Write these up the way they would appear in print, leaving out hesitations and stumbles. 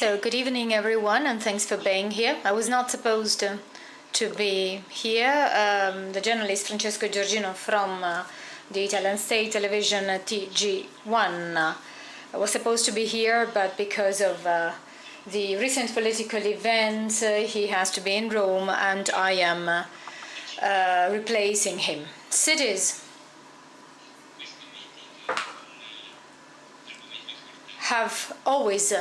So, good evening, everyone, and thanks for being here. I was not supposed to be here. The journalist Francesco Giorgino from the Italian state television TG1 was supposed to be here, but because of the recent political events, he has to be in Rome, and I am replacing him. Cities have always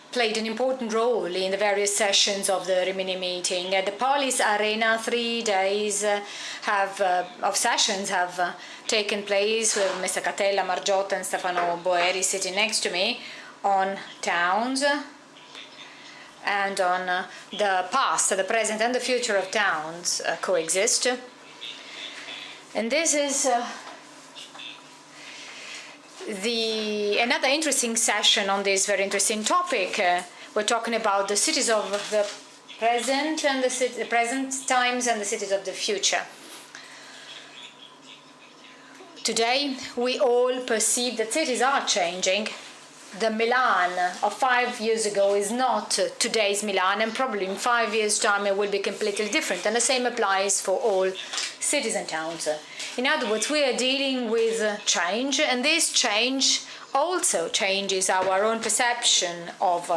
played an important role in the various sessions of the Rimini meeting. At the Polis Arena, 3 days of sessions have taken place with Mr. Catella, Margiotta and Stefano Boeri sitting next to me on towns and on the past, the present and the future of towns coexist. And this is another interesting session on this very interesting topic. We're talking about the cities of the present and the present times and the cities of the future. Today, we all perceive that cities are changing. The Milan of 5 years ago is not today's Milan, and probably in 5 years' time it will be completely different. And the same applies for all cities and towns. In other words, we are dealing with change, and this change also changes our own perception of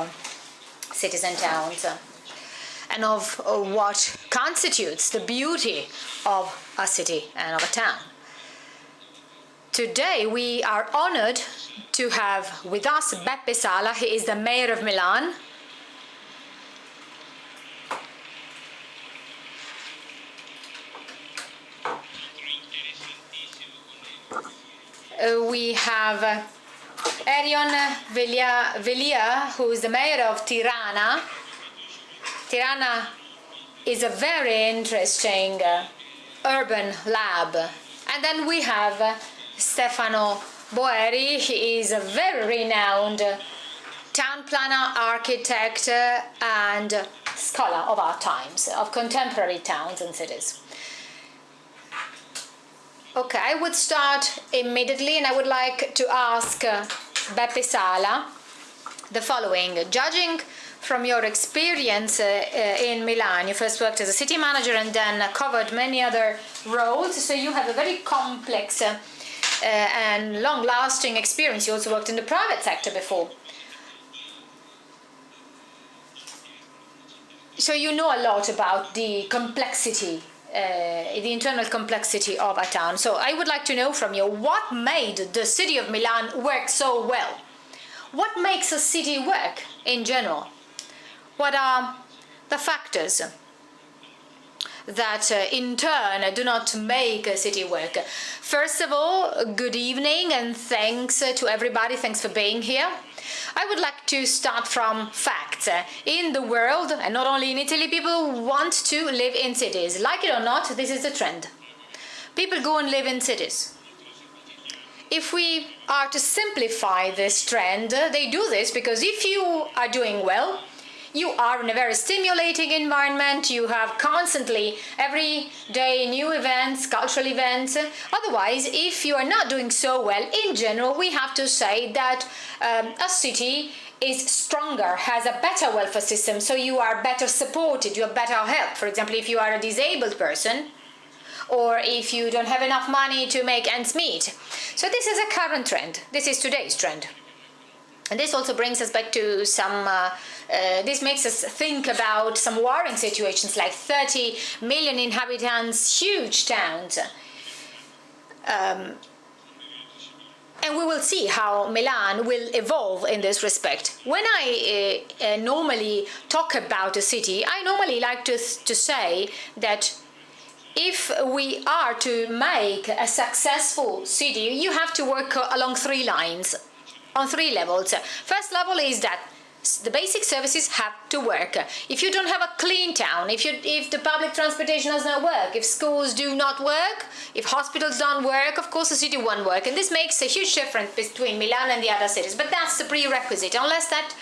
cities and towns and of what constitutes the beauty of a city and of a town. Today we are honored to have with us Beppe Sala. He is the mayor of Milan. We have Erion Veliaj, who is the mayor of Tirana. Tirana is a very interesting urban lab. And then we have Stefano Boeri. He is a very renowned town planner, architect, and scholar of our times, of contemporary towns and cities. Okay, I would start immediately, and I would like to ask Beppe Sala the following. Judging from your experience in Milan, you first worked as a city manager and then covered many other roles, so you have a very complex and long-lasting experience. You also worked in the private sector before. So you know a lot about the complexity, the internal complexity of a town. So I would like to know from you, what made the city of Milan work so well? What makes a city work in general? What are the factors that in turn do not make a city work? First of all, good evening and thanks to everybody. Thanks for being here. I would like to start from facts. In the world, and not only in Italy, people want to live in cities. Like it or not, this is the trend. People go and live in cities. If we are to simplify this trend, they do this because if you are doing well, you are in a very stimulating environment, you have constantly, every day, new events, cultural events. Otherwise, if you are not doing so well, in general, we have to say that a city is stronger, has a better welfare system, so you are better supported, you have better help. For example, if you are a disabled person, or if you don't have enough money to make ends meet. So this is a current trend. This is today's trend. And this also brings us back to some, this makes us think about some worrying situations like 30 million inhabitants, huge towns. And we will see how Milan will evolve in this respect. When I normally talk about a city, I normally like to say that if we are to make a successful city, you have to work along 3 lines. On 3 levels. First level is that the basic services have to work. If you don't have a clean town, if the public transportation does not work, if schools do not work, if hospitals don't work, of course the city won't work. And this makes a huge difference between Milan and the other cities. But that's the prerequisite. Unless that,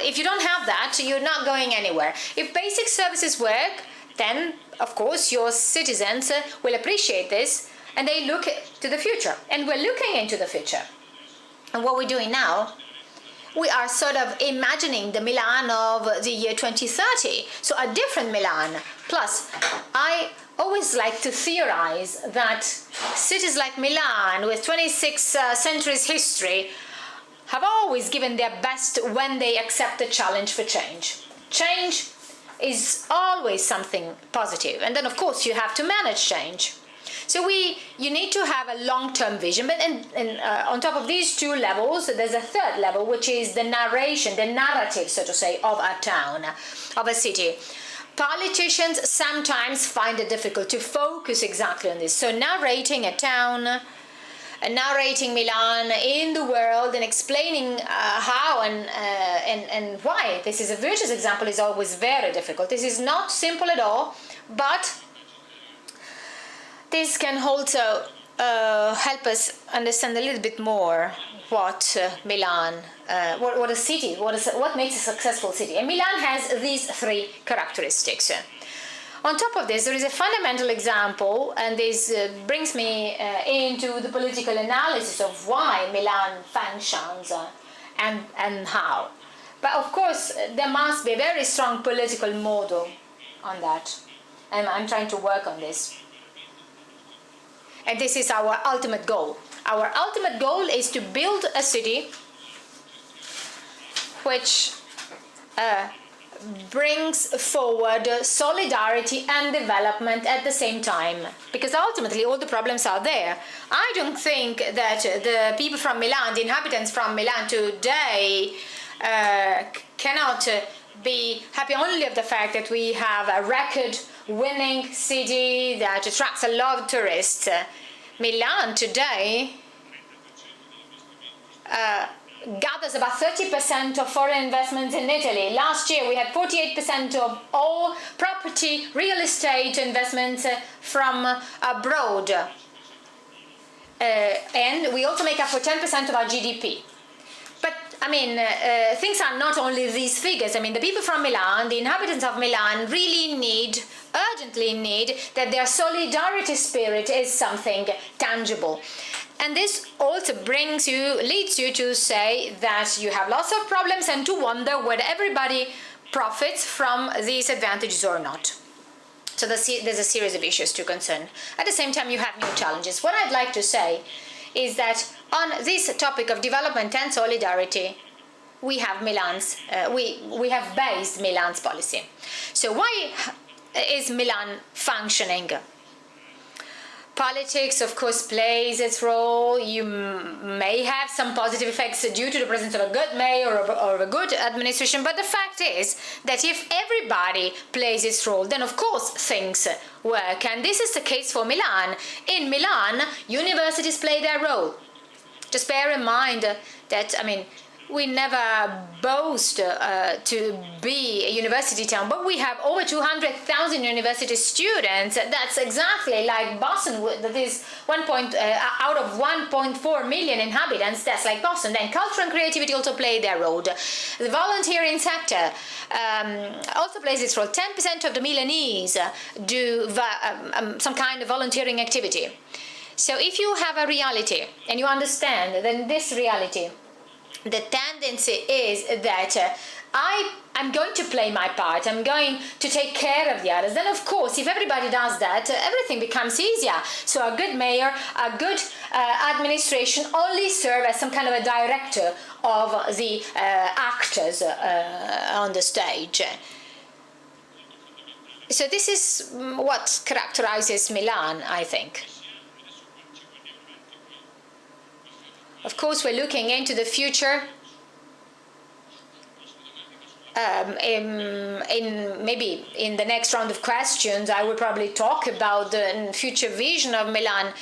if you don't have that, you're not going anywhere. If basic services work, then of course your citizens will appreciate this and they look to the future. And we're looking into the future. And what we're doing now we are sort of imagining the Milan of the year 2030, so a different Milan. Plus, I always like to theorize that cities like Milan, with 26 centuries history, have always given their best when they accept the challenge for change. Change is always something positive, and then of course you have to manage change. So you need to have a long-term vision, but on top of these two levels, there's a third level, which is the narration, the narrative, so to say, of a town, of a city. Politicians sometimes find it difficult to focus exactly on this. So narrating a town, narrating Milan in the world, and explaining how and why this is a virtuous example is always very difficult. This is not simple at all, but this can also help us understand a little bit more what Milan, what a city, what makes a successful city. And Milan has these three characteristics. On top of this, there is a fundamental example, and this brings me into the political analysis of why Milan functions and how. But of course, there must be a very strong political model on that, and I'm trying to work on this. And this is our ultimate goal. Our ultimate goal is to build a city which brings forward solidarity and development at the same time, because ultimately all the problems are there. I don't think that the people from Milan, the inhabitants from Milan today, cannot be happy only of the fact that we have a record-winning city that attracts a lot of tourists. Milan today gathers about 30% of foreign investments in Italy. Last year we had 48% of all property, real estate investments from abroad. And we also make up for 10% of our GDP. But I mean, things are not only these figures. I mean, the people from Milan, the inhabitants of Milan, really urgently need that their solidarity spirit is something tangible. And this also leads you to say that you have lots of problems and to wonder whether everybody profits from these advantages or not. So there's a series of issues to concern. At the same time, you have new challenges. What I'd like to say is that on this topic of development and solidarity, we have we have based Milan's policy. So why is Milan functioning? Politics, of course, plays its role. You may have some positive effects due to the presence of a good mayor or a good administration, but the fact is that if everybody plays its role, then of course things work. And this is the case for Milan. In Milan, universities play their role. Just bear in mind that, I mean, we never boast to be a university town, but we have over 200,000 university students. That's exactly like Boston, that is out of 1.4 million inhabitants. That's like Boston. Then culture and creativity also play their role. The volunteering sector also plays its role. 10% of the Milanese do some kind of volunteering activity. So if you have a reality and you understand, then this reality, the tendency is that I'm going to play my part, I'm going to take care of the others. Then of course, if everybody does that, everything becomes easier. So a good mayor, a good administration only serve as some kind of a director of the actors on the stage. So this is what characterizes Milan, I think. Of course, we're looking into the future. Maybe in the next round of questions, I will probably talk about the future vision of Milan.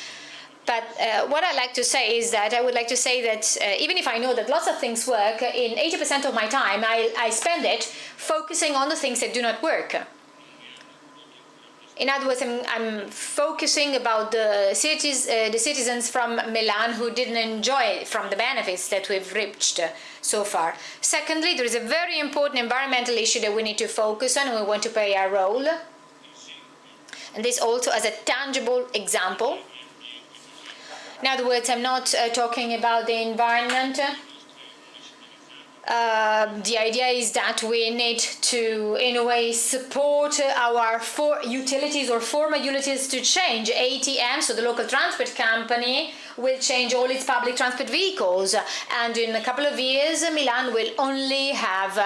But what I like to say is that I would like to say that even if I know that lots of things work, in 80% of my time, I spend it focusing on the things that do not work. In other words, I'm focusing about the citizens from Milan who didn't enjoy from the benefits that we've reached so far. Secondly, there is a very important environmental issue that we need to focus on, and we want to play our role. And this also as a tangible example. In other words, I'm not talking about the environment The idea is that we need to, in a way, support our utilities or former utilities to change. ATM, so the local transport company, will change all its public transport vehicles, and in a couple of years Milan will only have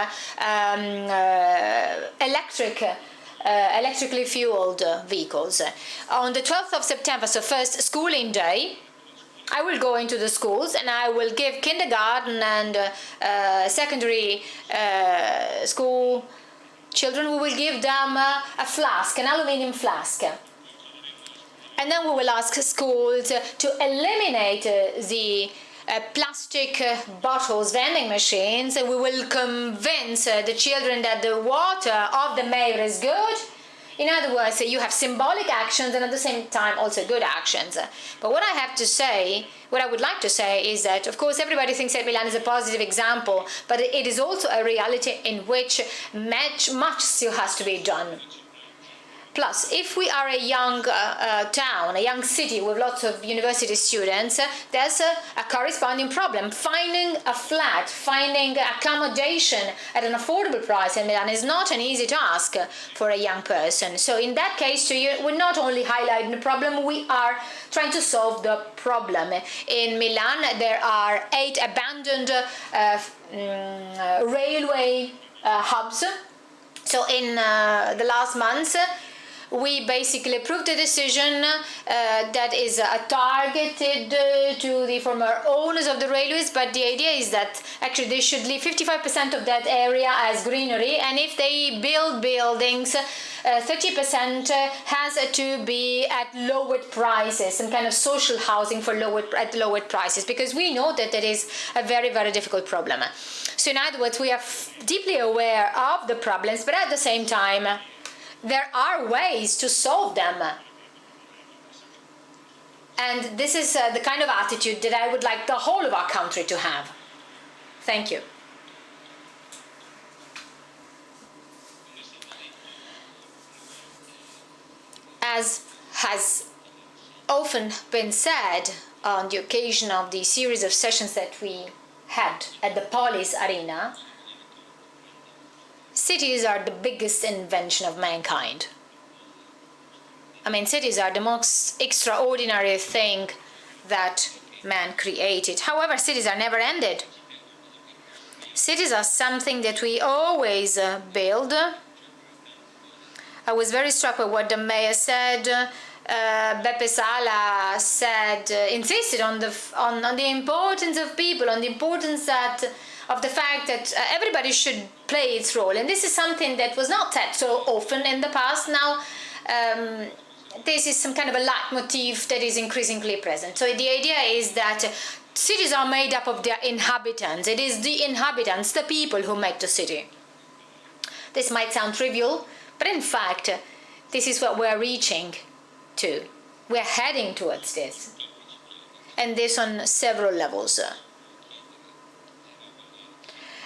electrically fueled vehicles. On the 12th of September, so first schooling day, I will go into the schools and I will give kindergarten and secondary school children, we will give them a flask, an aluminium flask. And then we will ask schools to eliminate the plastic bottles, vending machines, and we will convince the children that the water of the mayor is good. In other words, you have symbolic actions and at the same time also good actions. But what I would like to say is that, of course, everybody thinks that Milan is a positive example, but it is also a reality in which much still has to be done. Plus, if we are a young town, a young city with lots of university students, there's a corresponding problem. Finding a flat, finding accommodation at an affordable price in Milan is not an easy task for a young person. So in that case, too, we're not only highlighting the problem, we are trying to solve the problem. In Milan, there are 8 abandoned railway hubs. So in the last months, we basically approved a decision that is targeted to the former owners of the railways, but the idea is that actually they should leave 55% of that area as greenery, and if they build buildings, 30% has to be at lowered prices, some kind of social housing for at lowered prices, because we know that that is a very, very difficult problem. So in other words, we are deeply aware of the problems, but at the same time, there are ways to solve them. And this is the kind of attitude that I would like the whole of our country to have. Thank you. As has often been said on the occasion of the series of sessions that we had at the Polis Arena, cities are the biggest invention of mankind. I mean, cities are the most extraordinary thing that man created. However, cities are never ended. Cities are something that we always build. I was very struck by what the mayor said. Sala said, insisted on the importance of people, on the importance of the fact that everybody should play its role. And this is something that was not said so often in the past. Now, this is some kind of a leitmotif that is increasingly present. So the idea is that cities are made up of their inhabitants. It is the inhabitants, the people, who make the city. This might sound trivial, but in fact, this is what we're reaching to. We're heading towards this. And this on several levels.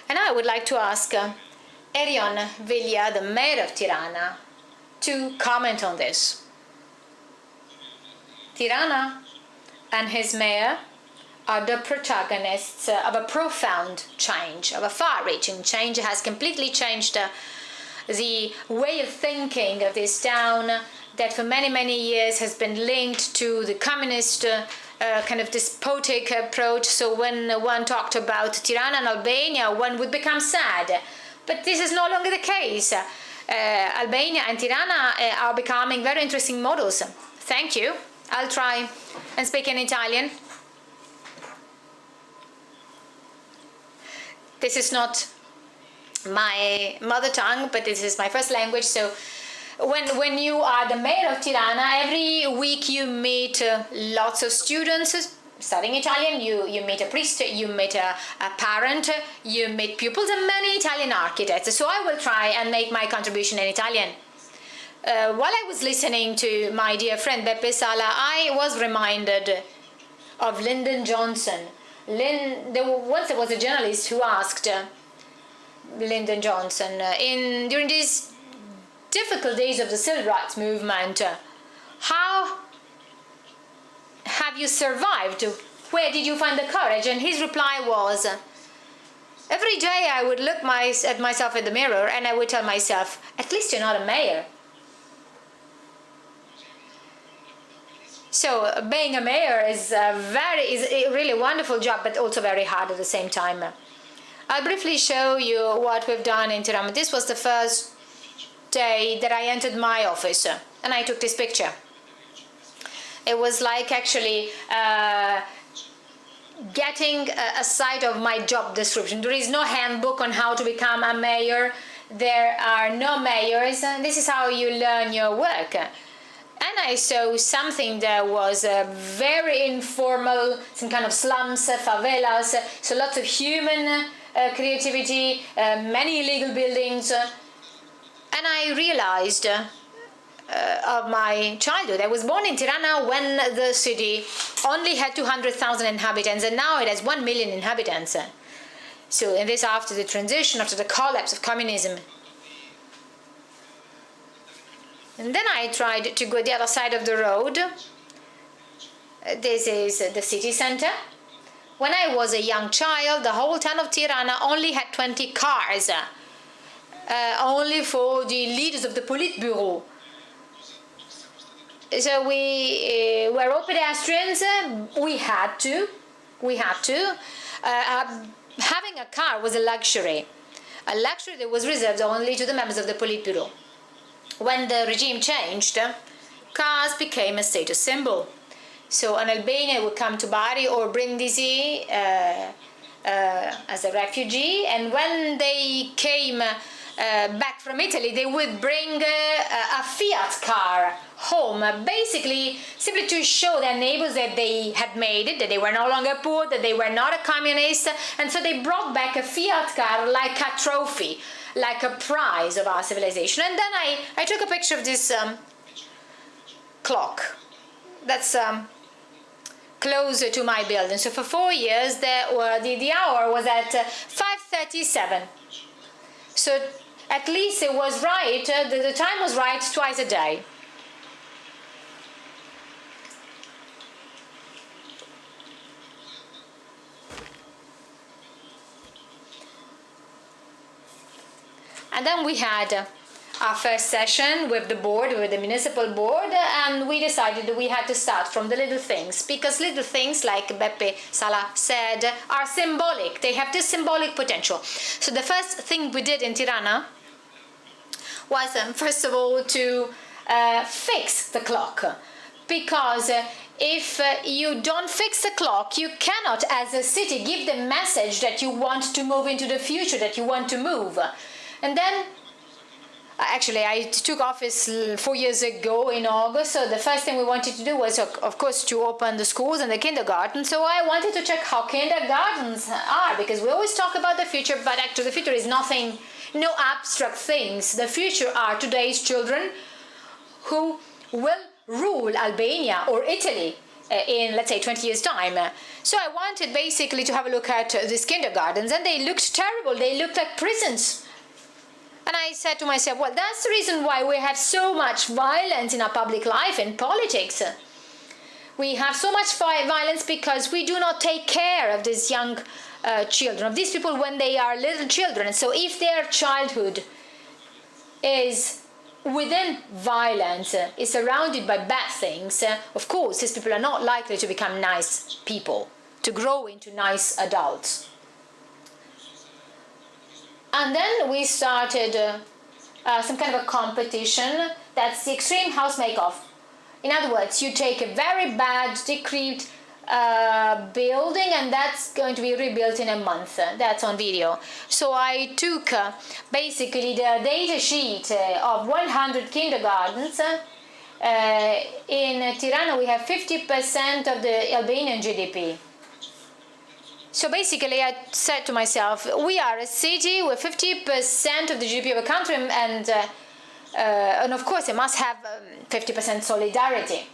And I would like to ask Erion, Veliaj, the mayor of Tirana, to comment on this. Tirana and his mayor are the protagonists of a profound change, of a far-reaching change. It has completely changed the way of thinking of this town that for many, many years has been linked to the communist kind of despotic approach. So when one talked about Tirana and Albania, one would become sad. But this is no longer the case. Albania and Tirana are becoming very interesting models. Thank you. I'll try and speak in Italian. This is not my mother tongue, but this is my first language. So when you are the mayor of Tirana, every week you meet lots of students studying Italian. You meet a priest, you meet a parent, you meet pupils, and many Italian architects. So I will try and make my contribution in Italian. While I was listening to my dear friend Beppe Sala, I was reminded of Lyndon Johnson. Once there was a journalist who asked Lyndon Johnson, during these difficult days of the civil rights movement, how have you survived? Where did you find the courage? And his reply was, Every day I would look at myself in the mirror and I would tell myself, at least you're not a mayor. So being a mayor is a really wonderful job, but also very hard at the same time. I'll briefly show you what we've done in Tirana. This was the first day that I entered my office, and I took this picture. It was like actually getting a sight of my job description. There is no handbook on how to become a mayor. There are no mayors, and this is how you learn your work. And I saw something that was very informal, some kind of slums, favelas, so lots of human creativity, many illegal buildings. And I realized of my childhood. I was born in Tirana when the city only had 200,000 inhabitants, and now it has 1 million inhabitants. So, and this after the transition, after the collapse of communism. And then I tried to go the other side of the road. This is the city center. When I was a young child, the whole town of Tirana only had 20 cars, only for the leaders of the Politburo. So we were all pedestrians. We had to. Having a car was a luxury that was reserved only to the members of the Politburo. When the regime changed, cars became a status symbol. So an Albanian would come to Boeri or Brindisi as a refugee, and when they came back from Italy, they would bring a Fiat car home, basically simply to show their neighbors that they had made it, that they were no longer poor, that they were not a communist, and so they brought back a Fiat car like a trophy, like a prize of our civilization. And then I took a picture of this clock that's closer to my building. So for 4 years, the hour was at 5:37. So at least it was right, the time was right twice a day. And then we had our first session with the board, with the municipal board, and we decided that we had to start from the little things, because little things, like Sala said, are symbolic. They have this symbolic potential. So the first thing we did in Tirana was, first of all, to fix the clock, because if you don't fix the clock, you cannot, as a city, give the message that you want to move into the future, that you want to move. And then, actually, I took office 4 years ago in August, so the first thing we wanted to do was, of course, to open the schools and the kindergarten. So I wanted to check how kindergartens are, because we always talk about the future, but actually the future is nothing, no abstract things. The future are today's children who will rule Albania or Italy in, let's say, 20 years' time. So I wanted basically to have a look at these kindergartens, and they looked terrible. They looked like prisons. And I said to myself, well, that's the reason why we have so much violence in our public life and politics. We have so much violence because we do not take care of these young children, of these people when they are little children. So if their childhood is within violence, is surrounded by bad things, of course, these people are not likely to become nice people, to grow into nice adults. And then we started some kind of a competition. That's the extreme house make-off. In other words, you take a very bad, decrepit building, and that's going to be rebuilt in a month. That's on video. So I took basically the data sheet of 100 kindergartens. In Tirana, we have 50% of the Albanian GDP. So basically, I said to myself, we are a city with 50% of the GDP of a country, and of course, it must have 50% solidarity.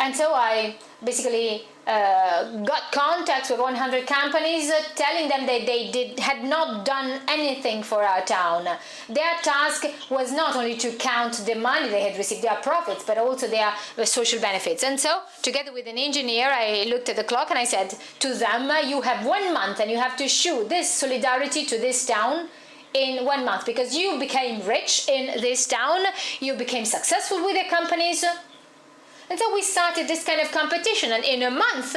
And so I basically got contacts with 100 companies telling them that they had not done anything for our town. Their task was not only to count the money they had received, their profits, but also their social benefits. And so, together with an engineer, I looked at the clock and I said to them, you have 1 month and you have to show this solidarity to this town in 1 month, because you became rich in this town, you became successful with the companies. And so we started this kind of competition, and in a month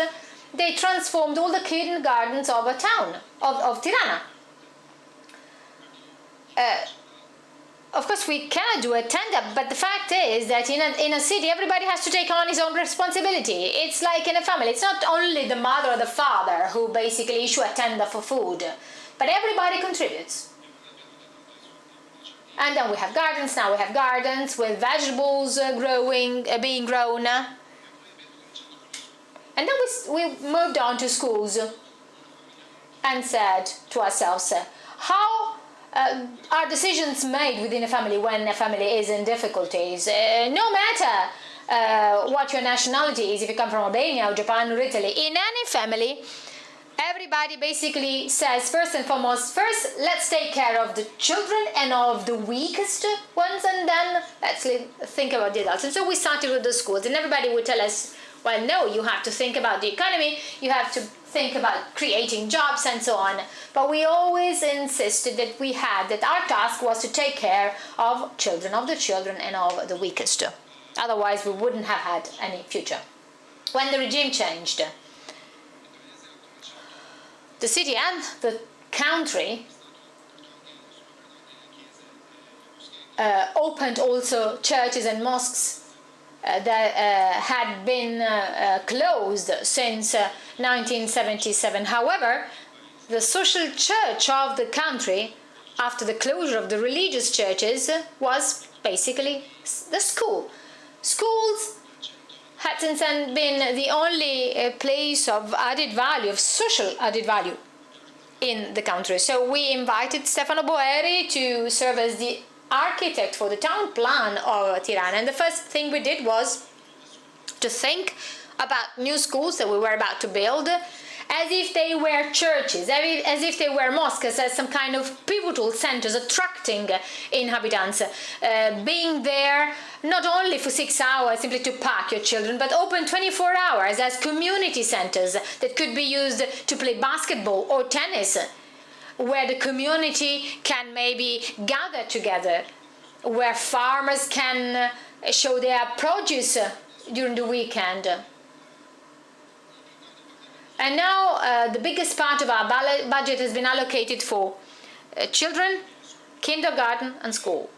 they transformed all the kindergartens of a town, of Tirana. Of course we cannot do a tender, but the fact is that in a city everybody has to take on his own responsibility. It's like in a family, it's not only the mother or the father who basically issue a tender for food, but everybody contributes. And then we have gardens. Now we have gardens with vegetables being grown. And then we moved on to schools and said to ourselves, how are decisions made within a family when a family is in difficulties? No matter what your nationality is, if you come from Albania or Japan or Italy, in any family, everybody basically says, first and foremost, let's take care of the children and of the weakest ones, and then let's think about the adults. And so we started with the schools, and everybody would tell us, well, no, you have to think about the economy, you have to think about creating jobs and so on. But we always insisted that our task was to take care of the children and of the weakest. Otherwise, we wouldn't have had any future. When the regime changed, the city and the country opened also churches and mosques that had been closed since 1977. However, the social church of the country, after the closure of the religious churches, was basically the school. Schools had since then been the only place of added value, of social added value in the country. So we invited Stefano Boeri to serve as the architect for the town plan of Tirana. And the first thing we did was to think about new schools that we were about to build as if they were churches, as if they were mosques, as some kind of pivotal centers attracting inhabitants, being there not only for 6 hours simply to park your children, but open 24 hours as community centers that could be used to play basketball or tennis, where the community can maybe gather together, where farmers can show their produce during the weekend. And now the biggest part of our budget has been allocated for children, kindergarten and school.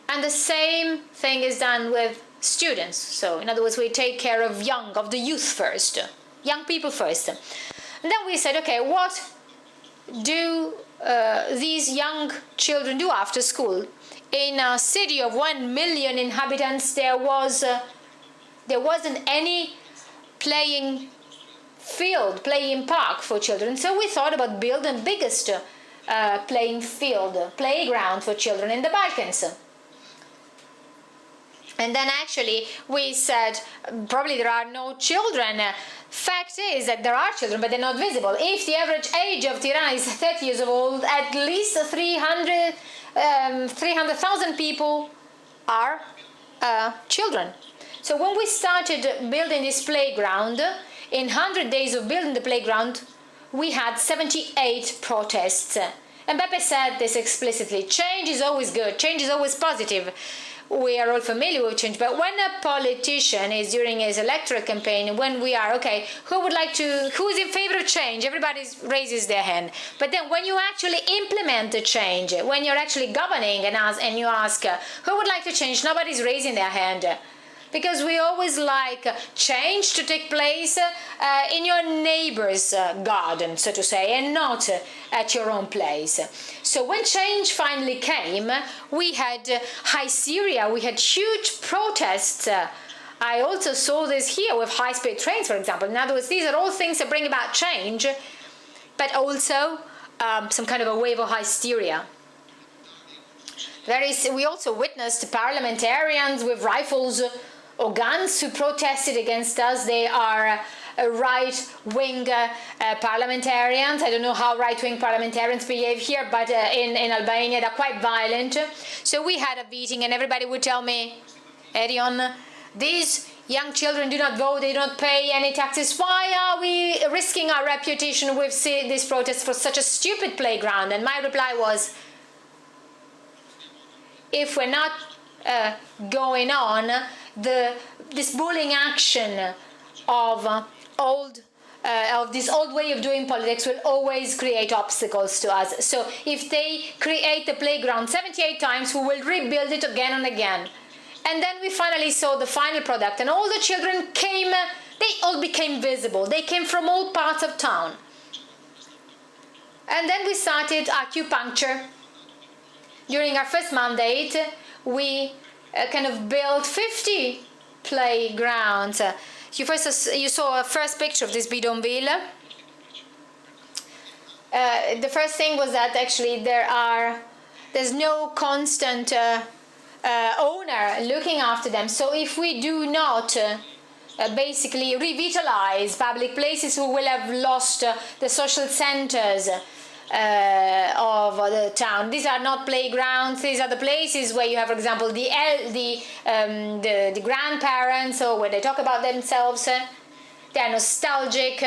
And the same thing is done with students. So in other words, we take care of the youth first, young people first. And then we said, okay, what do these young children do after school? In a city of 1 million inhabitants, there wasn't any playing park for children. So we thought about building the biggest playground for children in the Balkans. And then actually we said, probably there are no children. Fact is that there are children, but they're not visible. If the average age of Tirana is 30 years old, at least 300,000 people are children. So when we started building this playground, in 100 days of building the playground, we had 78 protests. And Beppe said this explicitly: change is always good, change is always positive. We are all familiar with change, but when a politician is during his electoral campaign, when we are, okay, who is in favor of change? Everybody raises their hand. But then when you actually implement the change, when you're actually governing and you ask, who would like to change? Nobody's raising their hand. Because we always like change to take place in your neighbor's garden, so to say, and not at your own place. So when change finally came, we had hysteria, we had huge protests. I also saw this here with high-speed trains, for example. In other words, these are all things that bring about change, but also some kind of a wave of hysteria. We also witnessed parliamentarians with rifles or guns who protested against us. They are right-wing parliamentarians. I don't know how right-wing parliamentarians behave here, but in Albania they're quite violent. So we had a meeting and everybody would tell me, Erion, these young children do not vote, they don't pay any taxes. Why are we risking our reputation with this protest for such a stupid playground? And my reply was, if we're not going on, this bullying action of this old way of doing politics will always create obstacles to us. So if they create the playground 78 times, we will rebuild it again and again. And then we finally saw the final product, and all the children came, they all became visible. They came from all parts of town. And then we started acupuncture. During our first mandate, we kind of built 50 playgrounds. You saw a first picture of this bidonville. The first thing was that actually there's no constant owner looking after them. So if we do not basically revitalize public places, we will have lost the social centers of the town. These are not playgrounds. These are the places where you have, for example, the grandparents, or where they talk about themselves. They are nostalgic,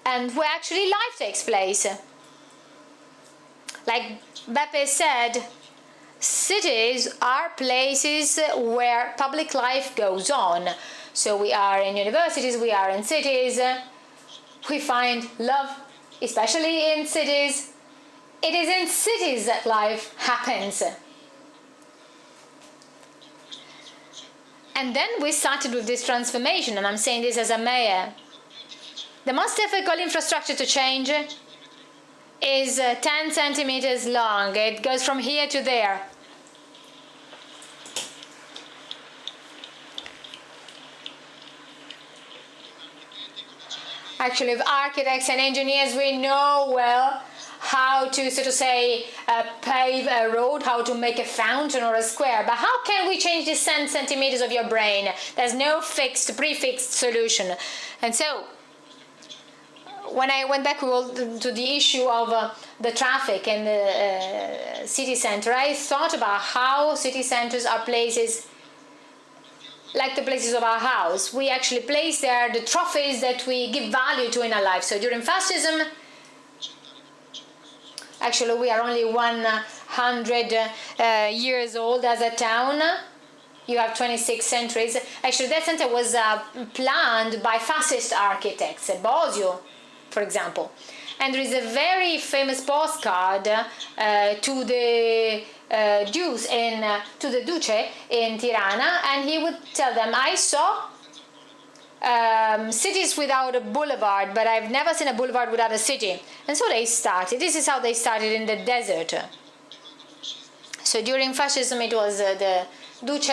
and where actually life takes place. Like Beppe said, cities are places where public life goes on. So we are in universities, we are in cities. We find love, especially in cities. It is in cities that life happens. And then we started with this transformation, and I'm saying this as a mayor. The most difficult infrastructure to change is 10 centimeters long. It goes from here to there. Actually, with architects and engineers, we know well how to, so to say, pave a road, how to make a fountain or a square. But how can we change these 10 centimeters of your brain? There's no prefixed solution. And so, when I went back to the issue of the traffic in the city center, I thought about how city centers are places like the places of our house. We actually place there the trophies that we give value to in our life. So during fascism, actually we are only 100 years old as a town. You have 26 centuries. Actually, that center was planned by fascist architects, Bosio, for example. And there is a very famous postcard to the Jews to the Duce in Tirana, and he would tell them, I saw cities without a boulevard, but I've never seen a boulevard without a city. And so they started. This is how they started in the desert. So during fascism it was the Duce,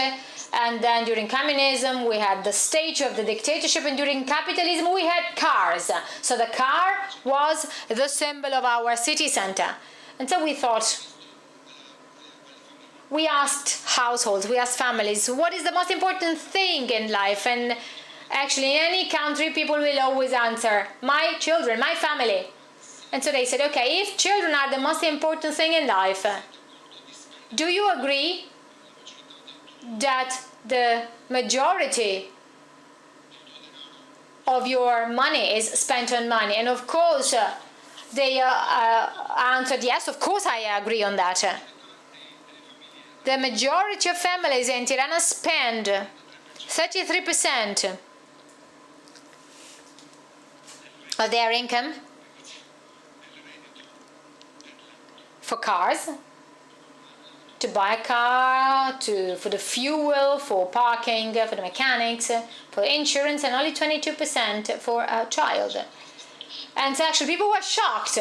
and then during communism we had the stage of the dictatorship, and during capitalism we had cars. So the car was the symbol of our city center. And so we thought, we asked households, we asked families, what is the most important thing in life? And actually in any country people will always answer, my children, my family. And so they said, okay, if children are the most important thing in life, do you agree that the majority of your money is spent on money? And of course they answered, yes, of course I agree on that. The majority of families in Tirana spend 33% of their income for cars, to buy a car, for the fuel, for parking, for the mechanics, for insurance, and only 22% for a child. And so actually people were shocked.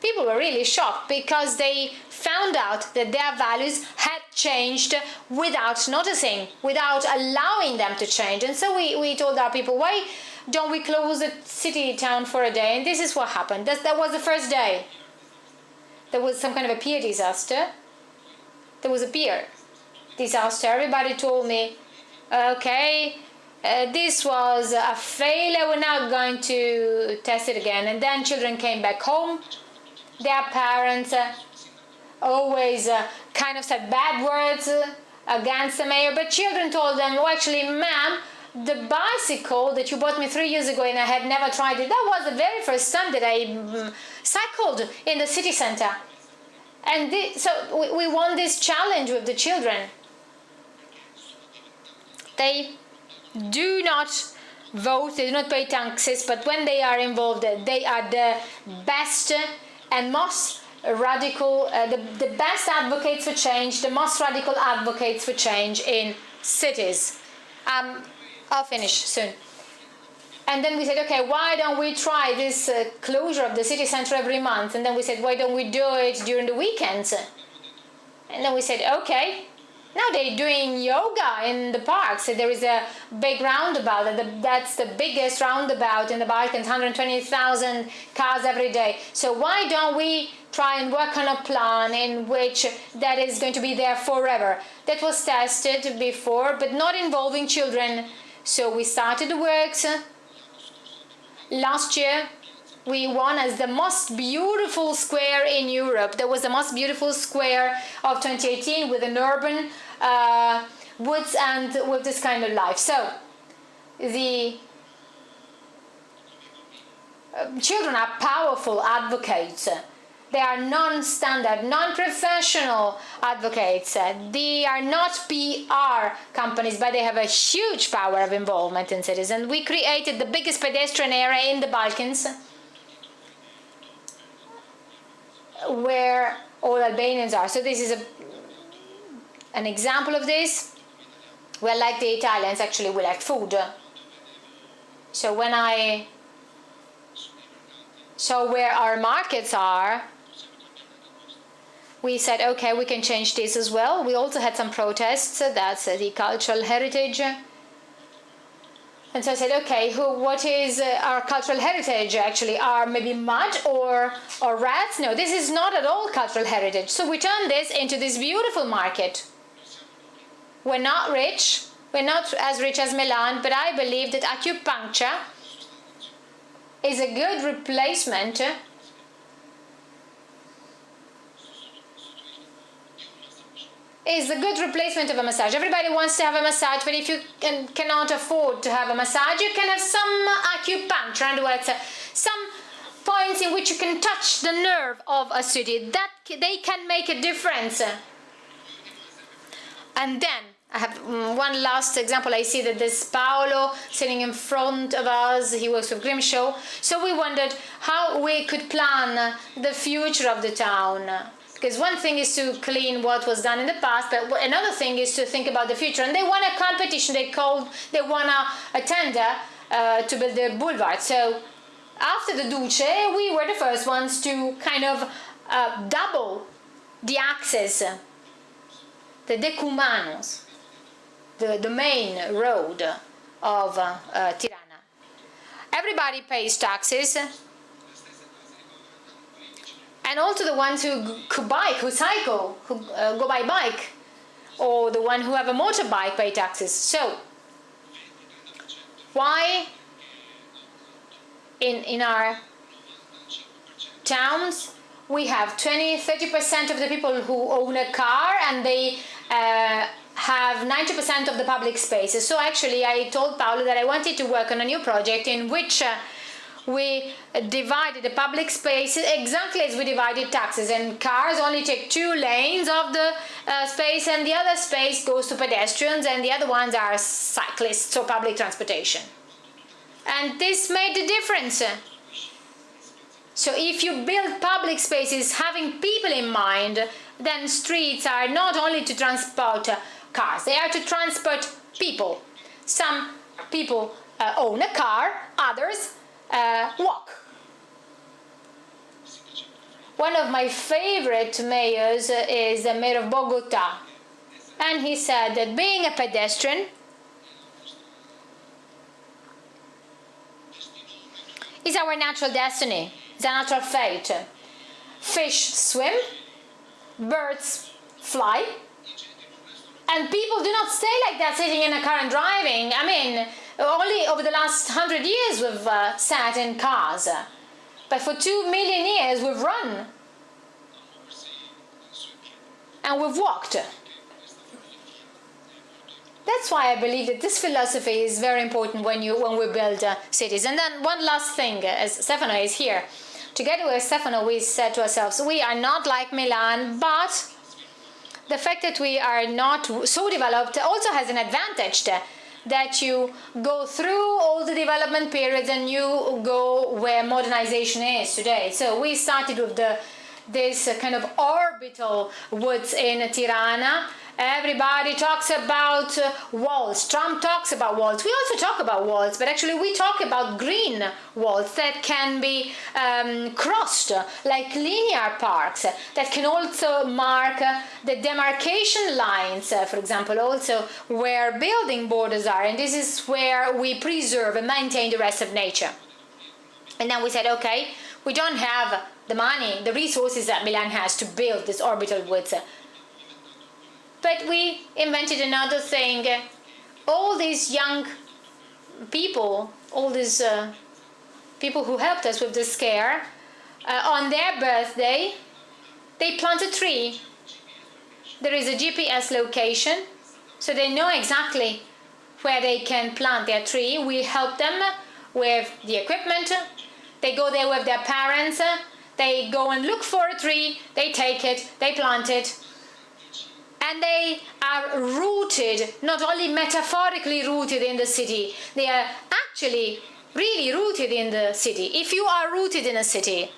People were really shocked because they found out that their values had changed without noticing, without allowing them to change. And so we told our people, why don't we close the city town for a day? And this is what happened. That was the first day. there was some kind of a pier disaster. There was a pier disaster. Everybody told me, okay, this was a failure, we're not going to test it again. And then children came back home. Their parents always kind of said bad words against the mayor, but children told them, well, actually, ma'am, the bicycle that you bought me 3 years ago and I had never tried it, that was the very first time that I cycled in the city center. And so we won this challenge with the children. They do not vote, they do not pay taxes, but when they are involved, they are the best and most radical, the best advocates for change, the most radical advocates for change in cities. I'll finish soon. And then we said, okay, why don't we try this closure of the city center every month? And then we said, why don't we do it during the weekends? And then we said, okay. Now they're doing yoga in the parks. So there is a big roundabout. That's the biggest roundabout in the Balkans, 120,000 cars every day. So why don't we try and work on a plan in which that is going to be there forever? That was tested before, but not involving children. So we started the works. Last year, we won as the most beautiful square in Europe. That was the most beautiful square of 2018 with an urban woods and with this kind of life. So the children are powerful advocates. They are non-standard, non-professional advocates. They are not PR companies, but they have a huge power of involvement in cities. And we created the biggest pedestrian area in the Balkans, where all Albanians are. So this is an example of this. We're like the Italians, actually, we like food. So when I saw where our markets are, we said, okay, we can change this as well. We also had some protests. That's the cultural heritage. And so I said, okay, what is our cultural heritage actually? Are maybe mud or rats? No, this is not at all cultural heritage. So we turned this into this beautiful market. We're not rich. We're not as rich as Milan, but I believe that acupuncture is a good replacement of a massage. Everybody wants to have a massage, but if you cannot afford to have a massage, you can have some acupuncture. In other words, some points in which you can touch the nerve of a city. That they can make a difference. And then I have one last example. I see that there's Paolo sitting in front of us. He works with Grimshaw. So we wondered how we could plan the future of the town. Because one thing is to clean what was done in the past, but another thing is to think about the future. And they won a competition. They won a tender to build the boulevard. So after the Duce, we were the first ones to kind of double the access, the Decumanus, the main road of Tirana. Everybody pays taxes. And also the ones who bike, who cycle, who go by bike, or the one who have a motorbike pay taxes. So, why in our towns we have 20-30% of the people who own a car and they have 90% of the public spaces? So actually I told Paolo that I wanted to work on a new project in which we divided the public spaces exactly as we divided taxes, and cars only take 2 lanes of the space, and the other space goes to pedestrians, and the other ones are cyclists or public transportation. And this made the difference. So if you build public spaces having people in mind, then streets are not only to transport cars, they are to transport people. Some people own a car, others walk. One of my favorite mayors is the mayor of Bogota, and he said that being a pedestrian is our natural destiny, it's a natural fate. fish swim, birds fly, and people do not stay like that sitting in a car and driving. I mean, only over the last 100 years we've sat in cars, but for 2 million years we've run and we've walked. That's why I believe that this philosophy is very important when we build cities. And then one last thing, as Stefano is here, together with Stefano we said to ourselves, we are not like Milan, but the fact that we are not so developed also has an advantage that you go through all the development periods and you go where modernization is today. So we started with this kind of orbital woods in Tirana. Everybody talks about walls. Trump talks about walls. We also talk about walls, but actually we talk about green walls that can be crossed, like linear parks, that can also mark the demarcation lines, for example, also where building borders are. And this is where we preserve and maintain the rest of nature. And then we said, okay, we don't have the money, the resources that Milan has to build this orbital woods. But we invented another thing. All these young people, all these people who helped us with the scare, on their birthday, they plant a tree. There is a GPS location, so they know exactly where they can plant their tree. We help them with the equipment. They go there with their parents. They go and look for a tree. They take it. They plant it. And they are rooted, not only metaphorically rooted in the city, they are actually really rooted in the city. If you are rooted in a city,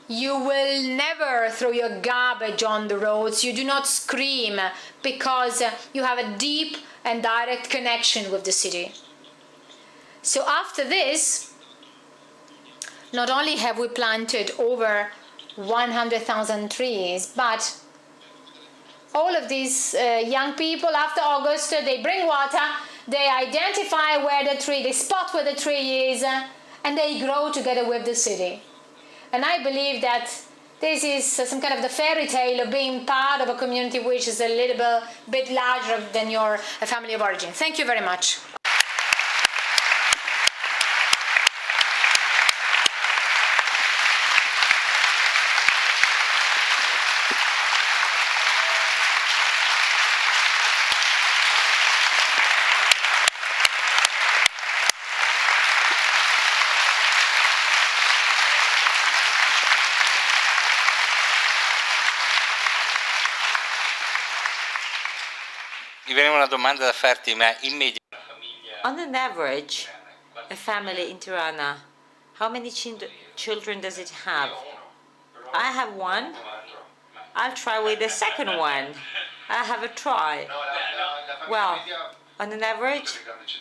you will never throw your garbage on the roads. You do not scream because you have a deep and direct connection with the city. So after this, not only have we planted over 100,000 trees, but all of these young people, after August, they bring water, they identify where the tree, they spot where the tree is, and they grow together with the city. And I believe that this is some kind of the fairy tale of being part of a community which is a little bit larger than your family of origin. Thank you very much. On an average, a family in Tirana, how many children does it have? I have one. I'll try with the second one. I'll have a try. Well, on an average,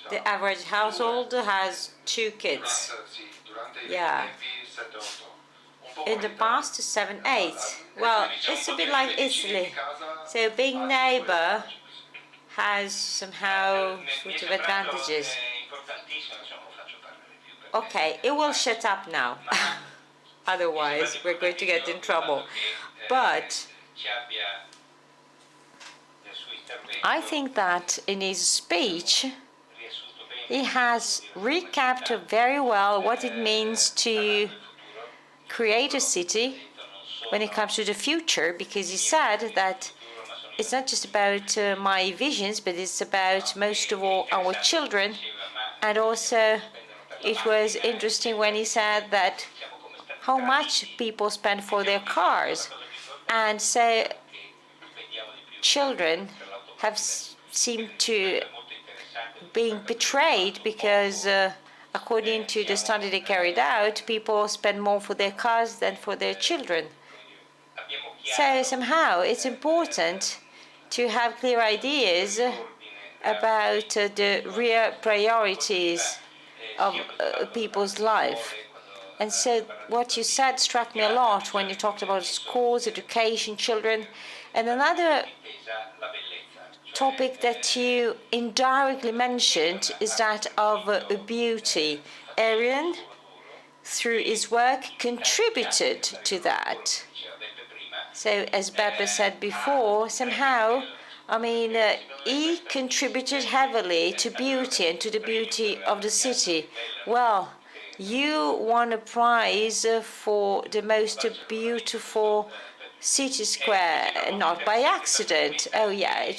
the average household has 2 kids. Yeah. In the past, 7, 8. Well, it's a bit like Italy. So being neighbor has somehow sort of advantages. Okay, it will shut up now. Otherwise, we're going to get in trouble. But I think that in his speech, he has recapped very well what it means to create a city when it comes to the future, because he said that it's not just about my visions, but it's about most of all our children. And also it was interesting when he said that how much people spend for their cars. And so children have seemed to being betrayed because according to the study they carried out, people spend more for their cars than for their children. So somehow it's important to have clear ideas about the real priorities of people's life. And so what you said struck me a lot when you talked about schools, education, children. And another topic that you indirectly mentioned is that of beauty. Erion, through his work, contributed to that. So, as Beppe said before, somehow, he contributed heavily to beauty and to the beauty of the city. Well, you won a prize for the most beautiful city square, not by accident. Oh yeah,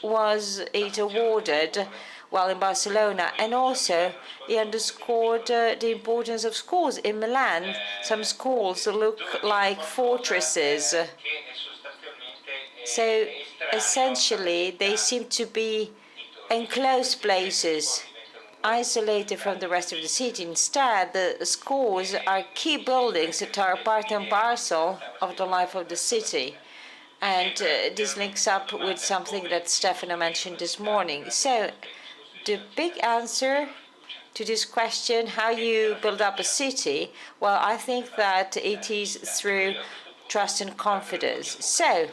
was it awarded while in Barcelona, and also he underscored the importance of schools in Milan. Some schools look like fortresses. So essentially, they seem to be enclosed places, isolated from the rest of the city. Instead, the schools are key buildings that are part and parcel of the life of the city. And this links up with something that Stefano mentioned this morning. So the big answer to this question, how you build up a city, well, I think that it is through trust and confidence. So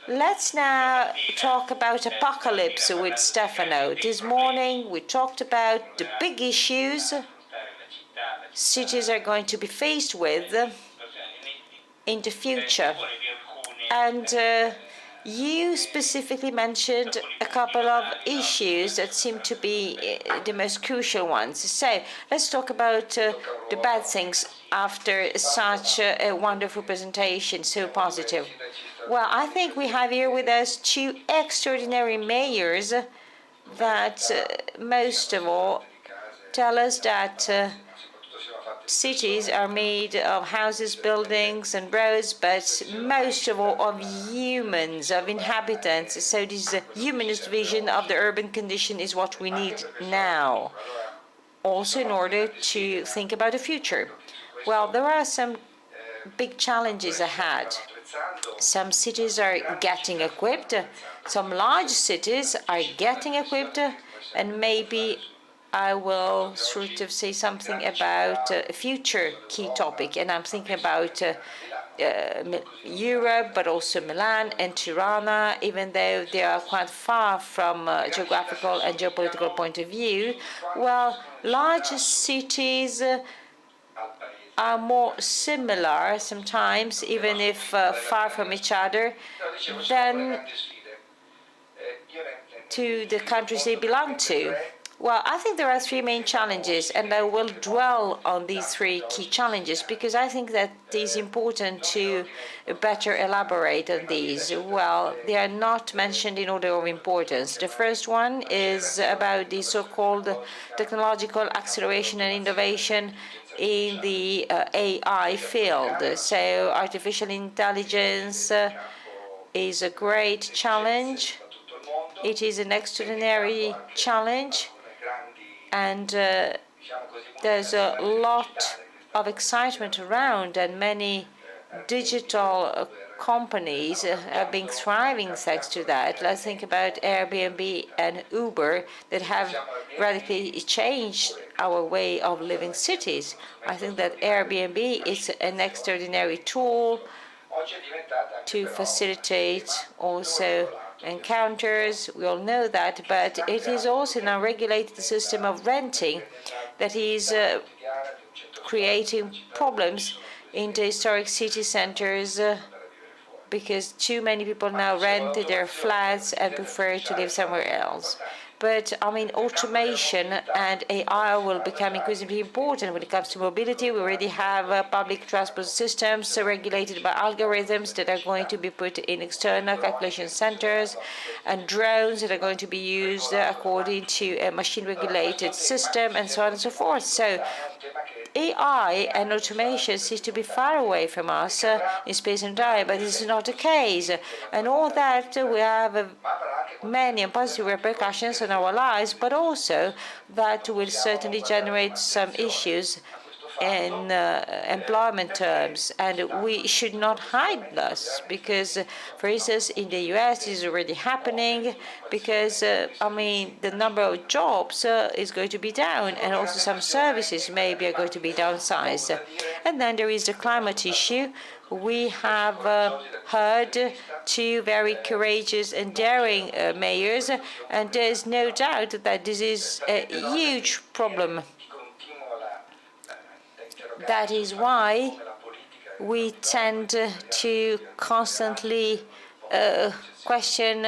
let's now talk about apocalypse with Stefano. This morning we talked about the big issues cities are going to be faced with in the future. And you specifically mentioned a couple of issues that seem to be the most crucial ones. So let's talk about the bad things after such a wonderful presentation, so positive. Well, I think we have here with us two extraordinary mayors that most of all tell us that cities are made of houses, buildings, and roads, but most of all of humans, of inhabitants. So this humanist vision of the urban condition is what we need now, also in order to think about the future. Well, there are some big challenges ahead. Some cities are getting equipped, some large cities are getting equipped, and maybe I will sort of say something about a future key topic, and I'm thinking about Europe, but also Milan and Tirana, even though they are quite far from a geographical and geopolitical point of view. Well, large cities are more similar sometimes, even if far from each other, than to the countries they belong to. Well, I think there are three main challenges, and I will dwell on these three key challenges because I think that it is important to better elaborate on these. Well, they are not mentioned in order of importance. The first one is about the so-called technological acceleration and innovation in the AI field. So artificial intelligence is a great challenge. It is an extraordinary challenge, and there's a lot of excitement around, and many digital companies have been thriving thanks to that. Let's think about Airbnb and Uber that have radically changed our way of living cities. I think that Airbnb is an extraordinary tool to facilitate also encounters. We all know that, but it is also an unregulated system of renting that is creating problems in the historic city centers because too many people now rent their flats and prefer to live somewhere else. But automation and AI will become increasingly important when it comes to mobility. We already have public transport systems regulated by algorithms that are going to be put in external calculation centers, and drones that are going to be used according to a machine-regulated system, and so on and so forth. So AI and automation seems to be far away from us in space and time, but this is not the case. And all that we have many and positive repercussions on our lives, but also that will certainly generate some issues in employment terms, and we should not hide this because, for instance, in the US this is already happening because the number of jobs is going to be down, and also some services maybe are going to be downsized. And then there is the climate issue. We have heard two very courageous and daring mayors, and there is no doubt that this is a huge problem. That is why we tend to constantly question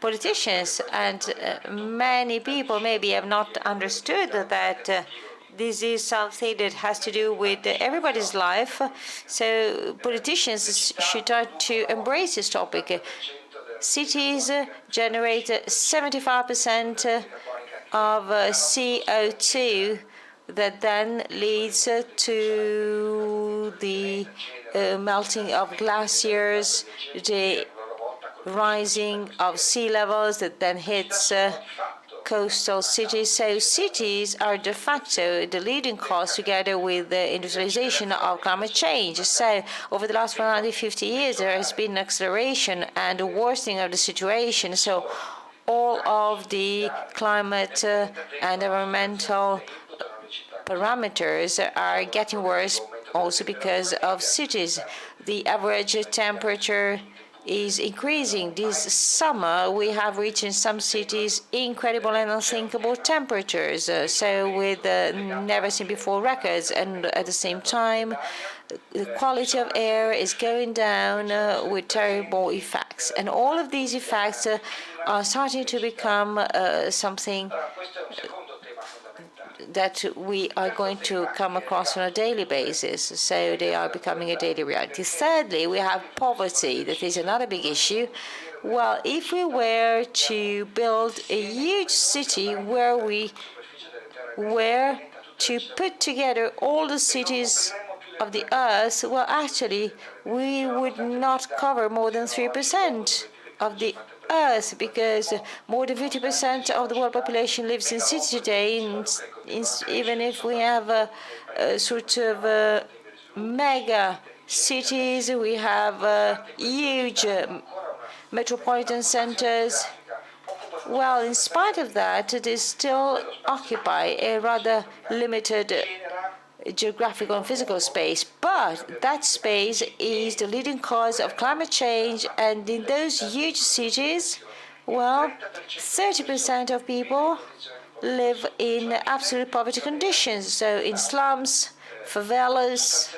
politicians, and many people maybe have not understood that this is something that has to do with everybody's life. So politicians should try to embrace this topic. Cities generate 75% of CO2 that then leads to the melting of glaciers, the rising of sea levels that then hits coastal cities. So cities are de facto the leading cause, together with the industrialization, of climate change. So over the last 150 years, there has been an acceleration and a worsening of the situation. So all of the climate and environmental parameters are getting worse, also because of cities. The average temperature is increasing. This summer, we have reached in some cities incredible and unthinkable temperatures, so with never seen before records. And at the same time, the quality of air is going down with terrible effects. And all of these effects are starting to become something that we are going to come across on a daily basis. So they are becoming a daily reality. Thirdly, we have poverty. That is another big issue. Well, if we were to build a huge city where we were to put together all the cities of the earth, well, actually, we would not cover more than 3% of the earth, because more than 50% of the world population lives in cities today. Even if we have a sort of mega cities, we have huge metropolitan centers. Well, in spite of that, they still occupy a rather limited geographical and physical space, but that space is the leading cause of climate change. And in those huge cities, well, 30% of people live in absolute poverty conditions, so in slums, favelas,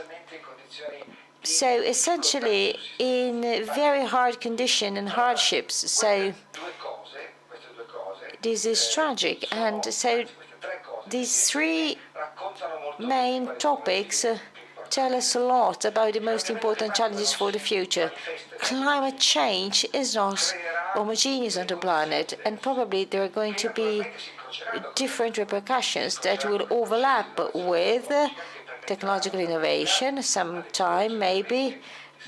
so essentially in very hard condition and hardships. So this is tragic. And so these three main topics tell us a lot about the most important challenges for the future. Climate change is not homogeneous on the planet, and probably there are going to be different repercussions that will overlap with technological innovation. Sometime maybe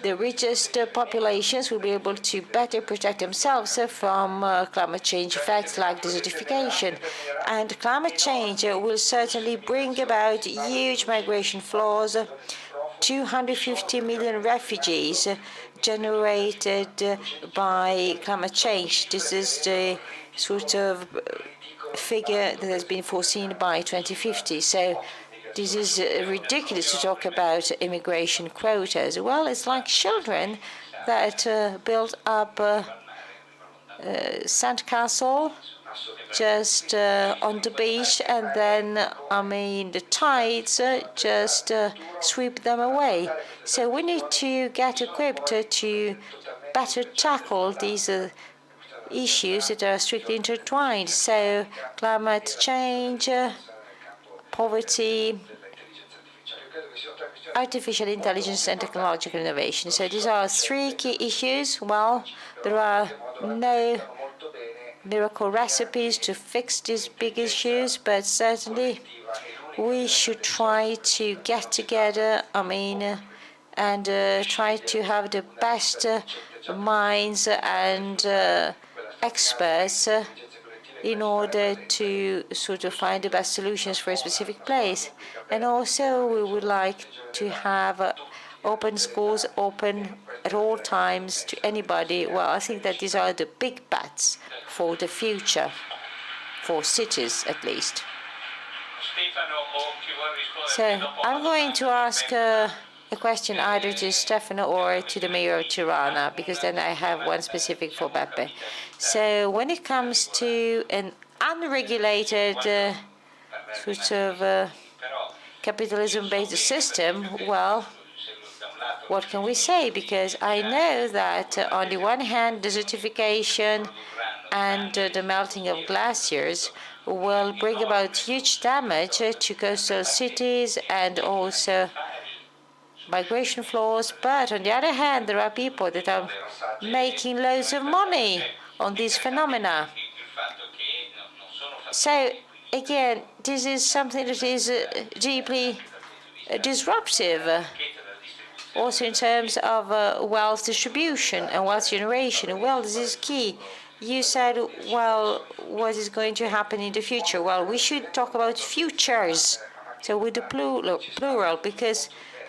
the richest populations will be able to better protect themselves from climate change effects like desertification. And climate change will certainly bring about huge migration flows, 250 million refugees generated by climate change. This is the sort of figure that has been foreseen by 2050. So this is ridiculous to talk about immigration quotas. Well, it's like children that build up a sandcastle just on the beach, and then, the tides just sweep them away. So we need to get equipped to better tackle these issues that are strictly intertwined. So climate change, poverty, artificial intelligence, and technological innovation. So these are three key issues. Well, there are no miracle recipes to fix these big issues, but certainly we should try to get together, and try to have the best minds and experts in order to sort of find the best solutions for a specific place. And also we would like to have open schools, open at all times to anybody. Well, I think that these are the big bets for the future, for cities at least. So I'm going to ask a question either to Stefano or to the mayor of Tirana, because then I have one specific for Beppe. So when it comes to an unregulated sort of capitalism-based system, well, what can we say? Because I know that on the one hand, desertification and the melting of glaciers will bring about huge damage to coastal cities and also migration flows. But on the other hand, there are people that are making loads of money on these phenomena. So again, this is something that is deeply disruptive, also in terms of wealth distribution and wealth generation. Well, this is key. You said, well, what is going to happen in the future? Well, we should talk about futures, so with the plural, because,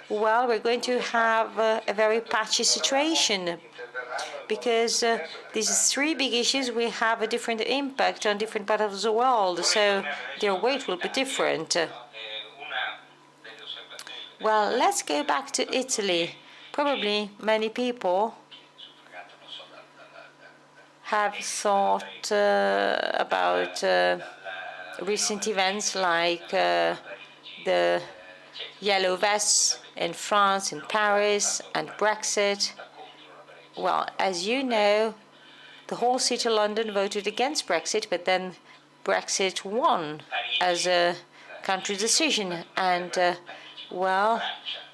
well, we're going to have a very patchy situation, because these three big issues will have a different impact on different parts of the world, so their weight will be different. Well, let's go back to Italy. Probably many people have thought about recent events like the yellow vests in France, in Paris, and Brexit. Well, as you know, the whole city of London voted against Brexit, but then Brexit won as a country decision. And, well,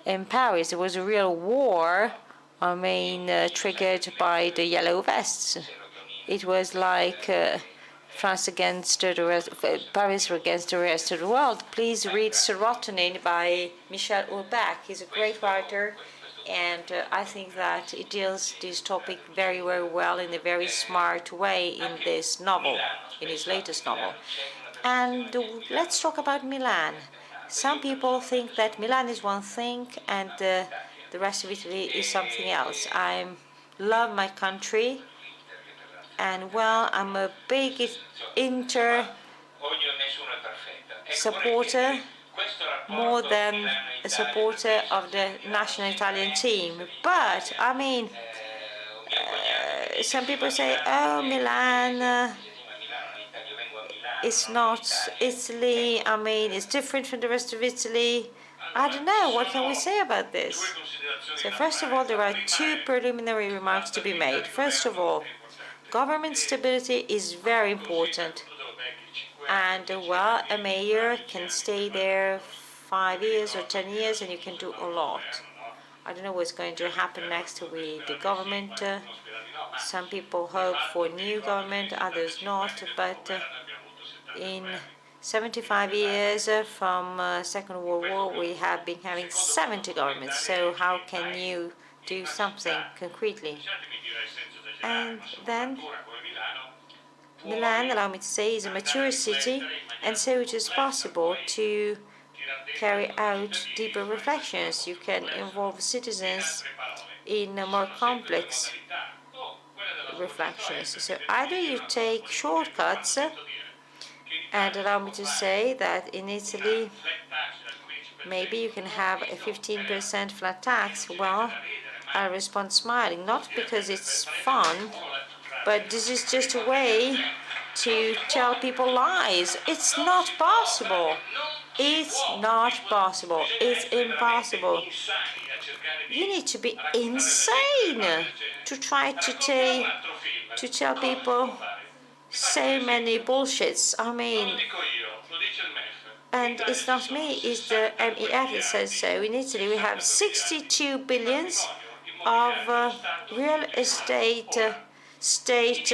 in Paris, there was a real war, triggered by the yellow vests. It was like France against the rest, Paris against the rest of the world. Please read Serotonin by Michel Houellebecq. He's a great writer, and I think that it deals this topic very, very well in a very smart way in this novel, in his latest novel. And let's talk about Milan. Some people think that Milan is one thing and the rest of Italy is something else. I love my country, and well, I'm a big Inter supporter, more than a supporter of the national Italian team. But some people say, oh, Milan, it's not Italy. It's different from the rest of Italy. I don't know. What can we say about this? So first of all, there are two preliminary remarks to be made. First of all, government stability is very important. And, well, a mayor can stay there 5 years or 10 years and you can do a lot. I don't know what's going to happen next with the government. Some people hope for a new government, others not. But in 75 years from Second World War, we have been having 70 governments. So how can you do something concretely? And then Milan, allow me to say, is a mature city, and so it is possible to carry out deeper reflections. You can involve citizens in more complex reflections. So either you take shortcuts, and allow me to say that in Italy, maybe you can have a 15% flat tax. Well, I respond smiling, not because it's fun, but this is just a way to tell people lies. It's not possible. It's not possible. It's impossible. You need to be insane to try to tell people so many bullshits. And it's not me, it's the MEF that says so. In Italy, we have 62 billions of real estate state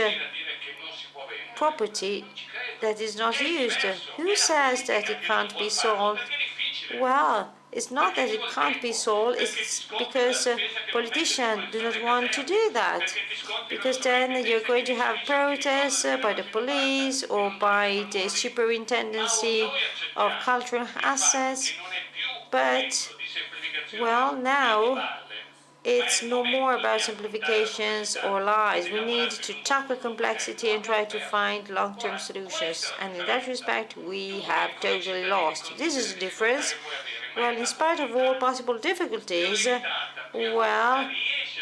property that is not used. Who says that it can't be sold? Well, it's not that it can't be sold, it's because politicians do not want to do that. Because then you're going to have protests by the police or by the superintendency of cultural assets. But, well, now it's no more about simplifications or lies. We need to tackle complexity and try to find long-term solutions. And in that respect, we have totally lost. This is the difference. Well, in spite of all possible difficulties, well,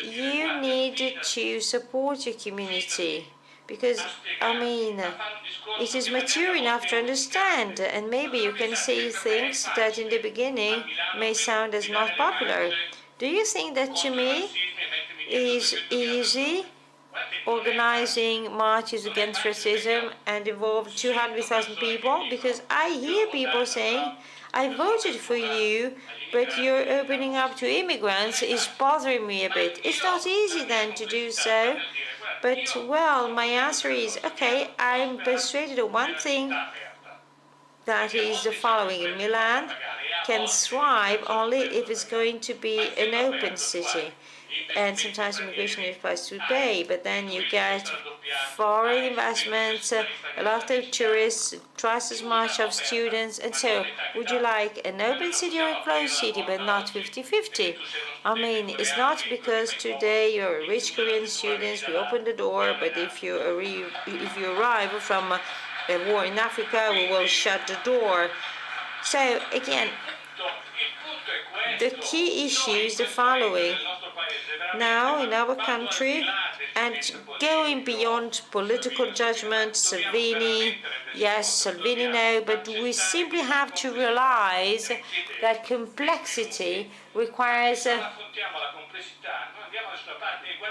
you need to support your community. Because, it is mature enough to understand, and maybe you can say things that in the beginning may sound as not popular. Do you think that to me is easy organizing marches against racism and involve 200,000 people? Because I hear people saying, I voted for you, but you're opening up to immigrants is bothering me a bit. It's not easy then to do so. But well, my answer is, okay, I'm persuaded of one thing, that is the following: Milan can thrive only if it's going to be an open city. And sometimes immigration is supposed to pay, but then you get foreign investments, a lot of tourists, twice as much of students. And so, would you like an open city or a closed city, but not 50-50? I mean, it's not because today you're a rich Korean student, we open the door, but if you arrive from a war in Africa, we will shut the door. So again, the key issue is the following. Now, in our country, and going beyond political judgment, Salvini, yes, Salvini, no, but we simply have to realize that complexity requires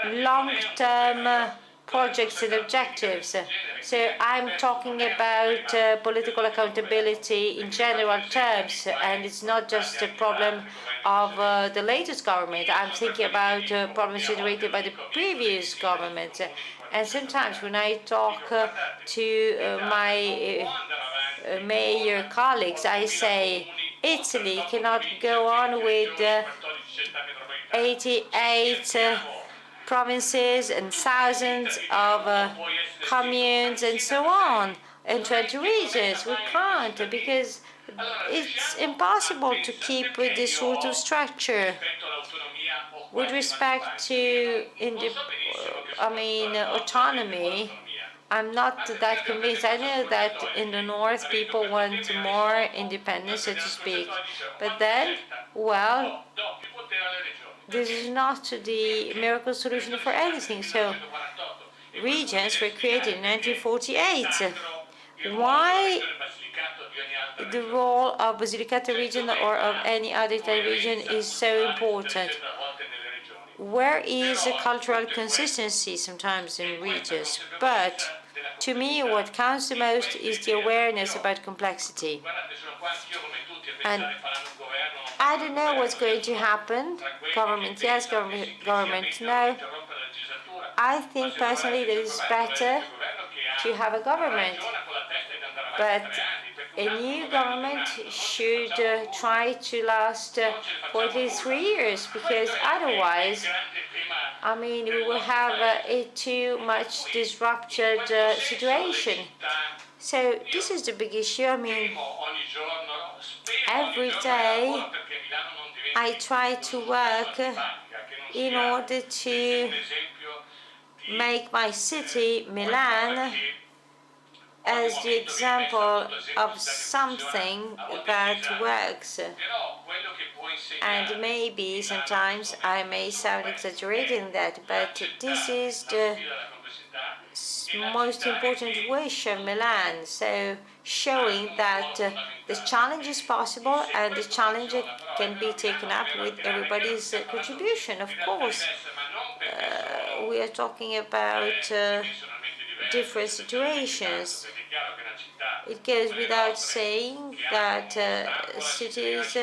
long-term projects and objectives. So I'm talking about political accountability in general terms, and it's not just a problem of the latest government. I'm thinking about problems generated by the previous government. And sometimes when I talk to my mayor colleagues, I say Italy cannot go on with 88 provinces and thousands of communes and so on, and 20 regions. We can't, because it's impossible to keep with this sort of structure. With respect to autonomy, I'm not that convinced. I know that in the north people want more independence, so to speak, but then, well, this is not the miracle solution for anything. So regions were created in 1948. Why the role of Basilicata region or of any other Italian region is so important? Where is the cultural consistency sometimes in regions? But to me, what counts the most is the awareness about complexity. And I don't know what's going to happen. Government yes, government no. I think personally that it's better to have a government, but a new government should try to last for at least 3 years, because otherwise, we will have a too much disrupted situation. So this is the big issue. Every day I try to work in order to make my city, Milan, as the example of something that works. And maybe sometimes I may sound exaggerating that, but this is the most important wish of Milan. So showing that the challenge is possible and the challenge can be taken up with everybody's contribution. Of course, we are talking about different situations. It goes without saying that cities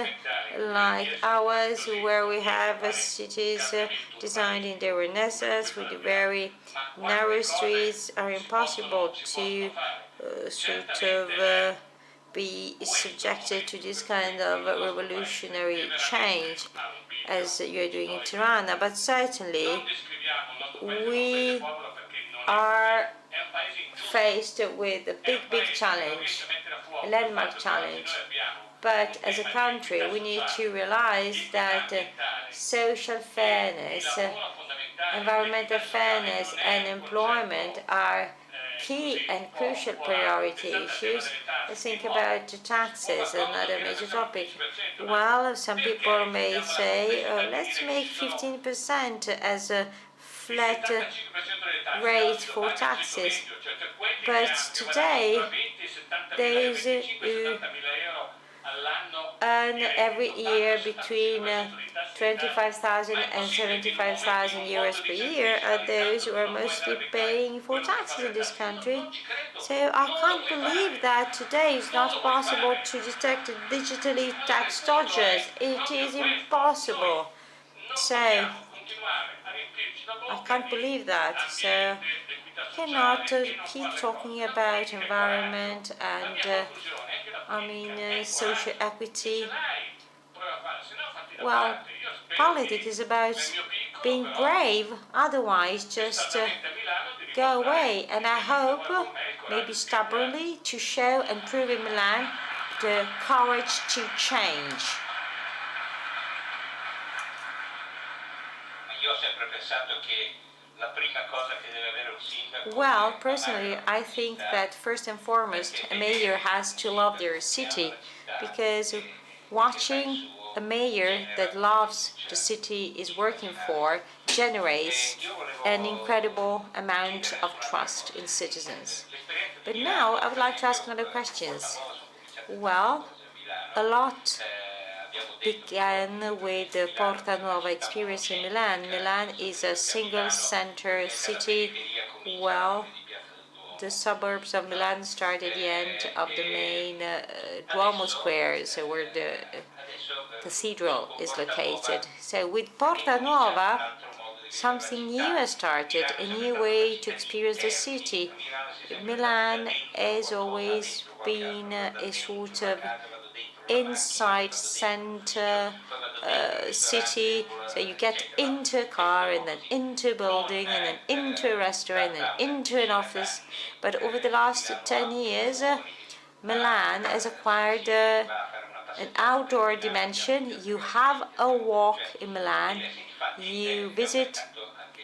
like ours, where we have cities designed in the Renaissance with very narrow streets, are impossible to be subjected to this kind of revolutionary change as you're doing in Tirana. But certainly we are faced with a big challenge, a landmark challenge. But as a country, we need to realize that social fairness, environmental fairness, and employment are key and crucial priority issues. Let's think about taxes, another major topic. Well, some people may say, let's make 15% as a flat rate for taxes. But today, those who earn every year between 25,000 and 75,000 euros per year are those who are mostly paying for taxes in this country. So I can't believe that today it's not possible to detect digitally tax dodgers. It is impossible. So I can't believe that. So cannot keep talking about environment and social equity. Well, politics is about being brave, otherwise just go away. And I hope, maybe stubbornly, to show and prove in Milan the courage to change. Well, personally, I think that first and foremost, a mayor has to love their city, because watching a mayor that loves the city is working for generates an incredible amount of trust in citizens. But now I would like to ask another question. Well, a lot began with the Porta Nuova experience in Milan. Milan is a single center city. Well, the suburbs of Milan start at the end of the main Duomo Square, so where the cathedral is located. So with Porta Nuova, something new has started, a new way to experience the city. Milan has always been a sort of inside center city, so you get into a car and then into a building and then into a restaurant and then into an office. But over the last 10 years, Milan has acquired an outdoor dimension. You have a walk in Milan, you visit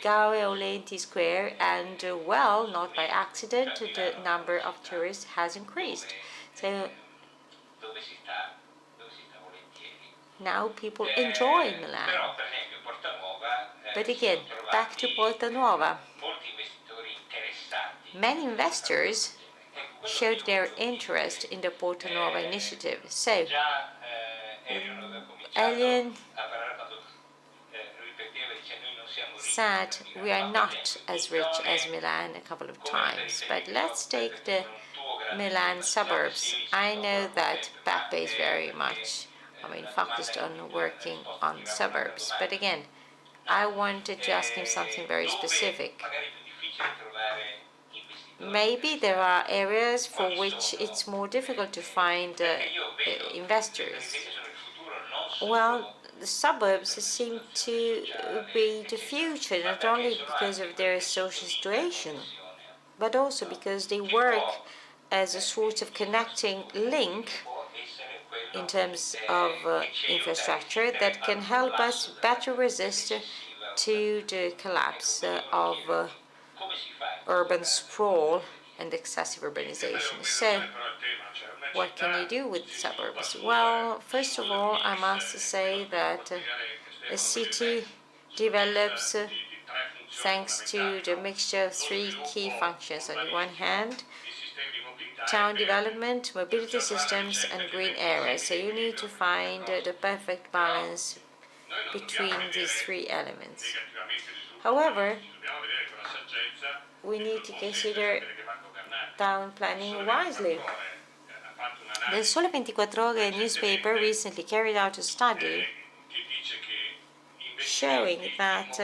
Galeolenti Square, and well, not by accident, the number of tourists has increased. So now people enjoy Milan. But again, back to Porta Nuova. Many investors showed their interest in the Porta Nuova initiative. So, Erion said we are not as rich as Milan a couple of times, but let's take the Milan suburbs. I know that Beppe is very much focused on working on suburbs. But again, I wanted to ask him something very specific. Maybe there are areas for which it's more difficult to find investors. Well, the suburbs seem to be the future, not only because of their social situation, but also because they work as a sort of connecting link in terms of infrastructure that can help us better resist to the collapse of urban sprawl and excessive urbanization. So, what can you do with suburbs? Well, first of all, I must say that a city develops thanks to the mixture of three key functions. On the one hand, town development, mobility systems, and green areas. So you need to find the perfect balance between these three elements. However, we need to consider town planning wisely. The Sole 24 Ore newspaper recently carried out a study showing that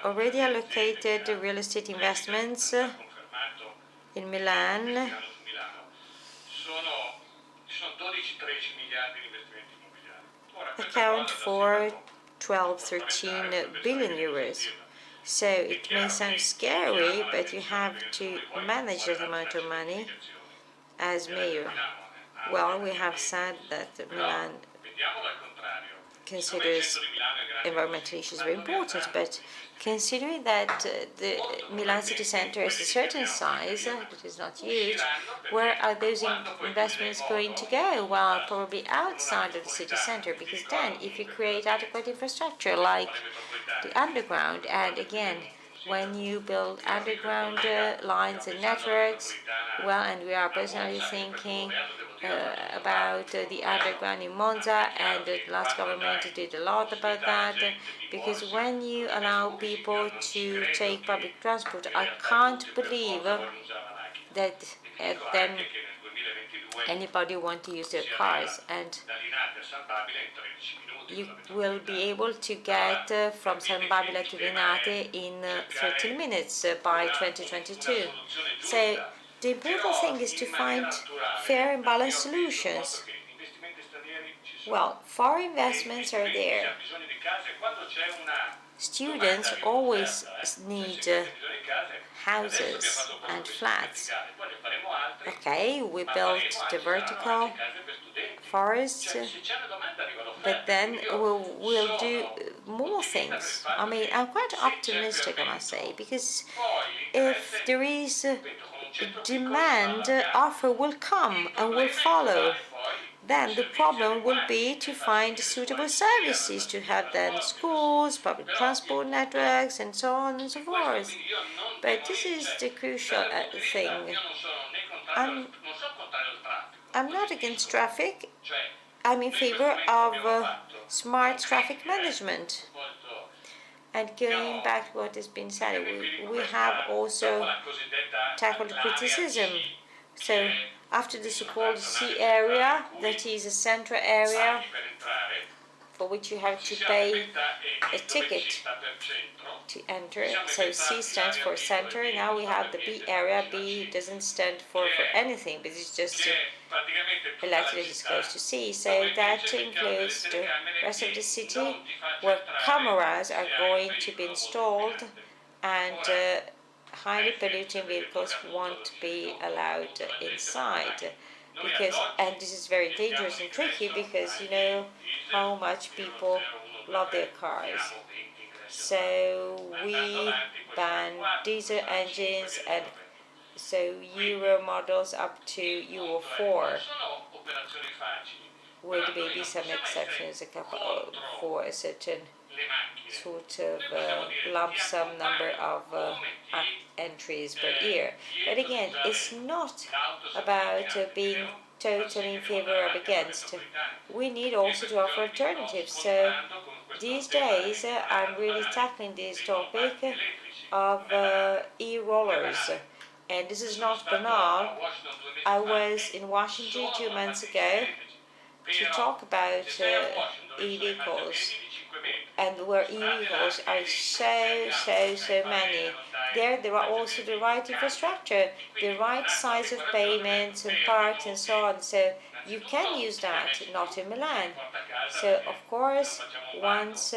already allocated real estate investments in Milan account for 12-13 billion euros. So it may sound scary, but you have to manage that amount of money as mayor. Well, we have said that Milan considers environmental issues very important, but considering that the Milan city center is a certain size, that is not huge, where are those investments going to go? Well, probably outside of the city center, because then if you create adequate infrastructure like the underground, and again, when you build underground lines and networks, well, and we are personally thinking about the underground in Monza, and the last government did a lot about that, because when you allow people to take public transport, I can't believe that then anybody want to use their cars, and you will be able to get from San Babila to Linate in 13 minutes by 2022. So the important thing is to find fair and balanced solutions. Well, foreign investments are there. Students always need houses and flats. Okay, we built the vertical forest, but then we'll do more things. I mean, I'm quite optimistic, I must say, because if there is a demand, offer will come and will follow. Then the problem will be to find suitable services, to have then schools, public transport networks, and so on and so forth. But this is the crucial thing. I'm not against traffic. I'm in favor of smart traffic management. And going back to what has been said, we have also tackled criticism. So after the so-called C area, that is a central area for which you have to pay a ticket to enter. So C stands for center. Now we have the B area. B doesn't stand for anything, but it's just elected is close to C. So that includes the rest of the city where cameras are going to be installed, and highly polluting vehicles won't be allowed inside, because, and this is very dangerous and tricky, because you know how much people love their cars. So we ban diesel engines, and so Euro models up to Euro 4, with maybe some exceptions, a couple for a certain sort of lump sum number of entries per year. But again, it's not about being totally in favor or against. We need also to offer alternatives. So these days I'm really tackling this topic of e-rollers. And this is not banal. I was in Washington 2 months ago to talk about e-vehicles, and where e-vehicles are so many. There are also the right infrastructure, the right size of payments and parks and so on. So you can use that, not in Milan. So of course, once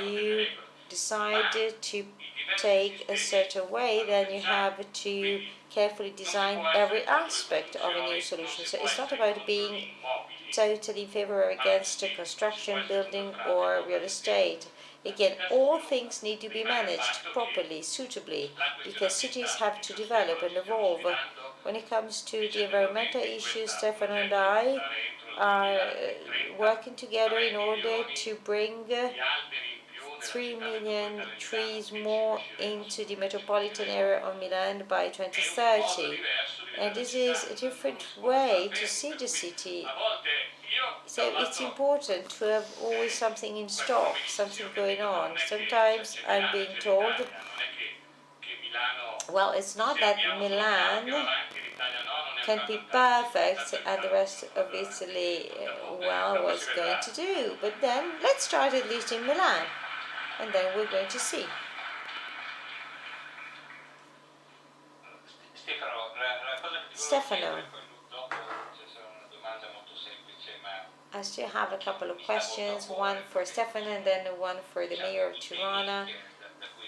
you decide to take a certain way, then you have to carefully design every aspect of a new solution. So it's not about being totally in favor or against construction, building, or real estate. Again, all things need to be managed properly, suitably, because cities have to develop and evolve. When it comes to the environmental issues, Stefano and I are working together in order to bring 3 million trees more into the metropolitan area of Milan by 2030. And this is a different way to see the city. So it's important to have always something in stock, something going on. Sometimes I'm being told, well, it's not that Milan can be perfect and the rest of Italy, well, was going to do. But then let's start at least in Milan, and then we're going to see. Stefano, I still have a couple of questions, one for Stefano and then one for the mayor of Tirana.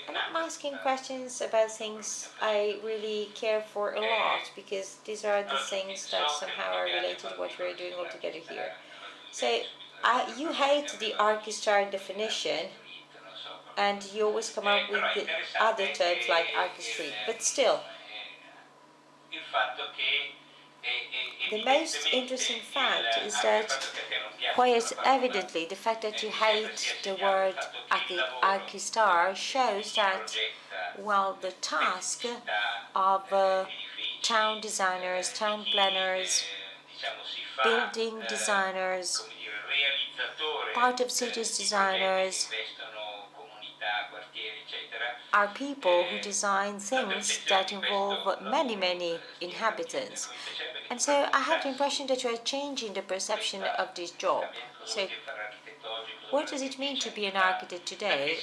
And I'm asking questions about things I really care for a lot, because these are the things that somehow are related to what we're doing all together here. So you hate the Archistar definition, and you always come up with the other terms like Archistry, but still, the most interesting fact is that quite evidently the fact that you hate the word Archistar shows that, well, the task of town designers, town planners, building designers, part of cities designers are people who design things that involve many, many inhabitants. And so I have the impression that you are changing the perception of this job. So what does it mean to be an architect today?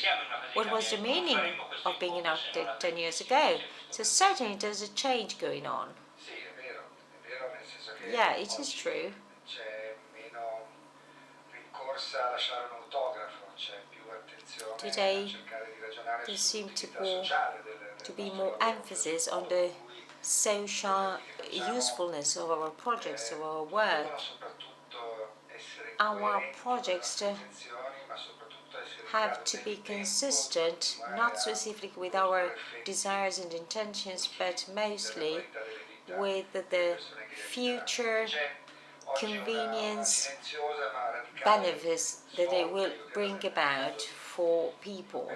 What was the meaning of being an architect 10 years ago? So certainly there's a change going on. Yeah, it is true. Today there seems to be more emphasis on the social usefulness of our projects, of our work. Our projects have to be consistent, not specifically with our desires and intentions, but mostly with the future convenience benefits that they will bring about for people.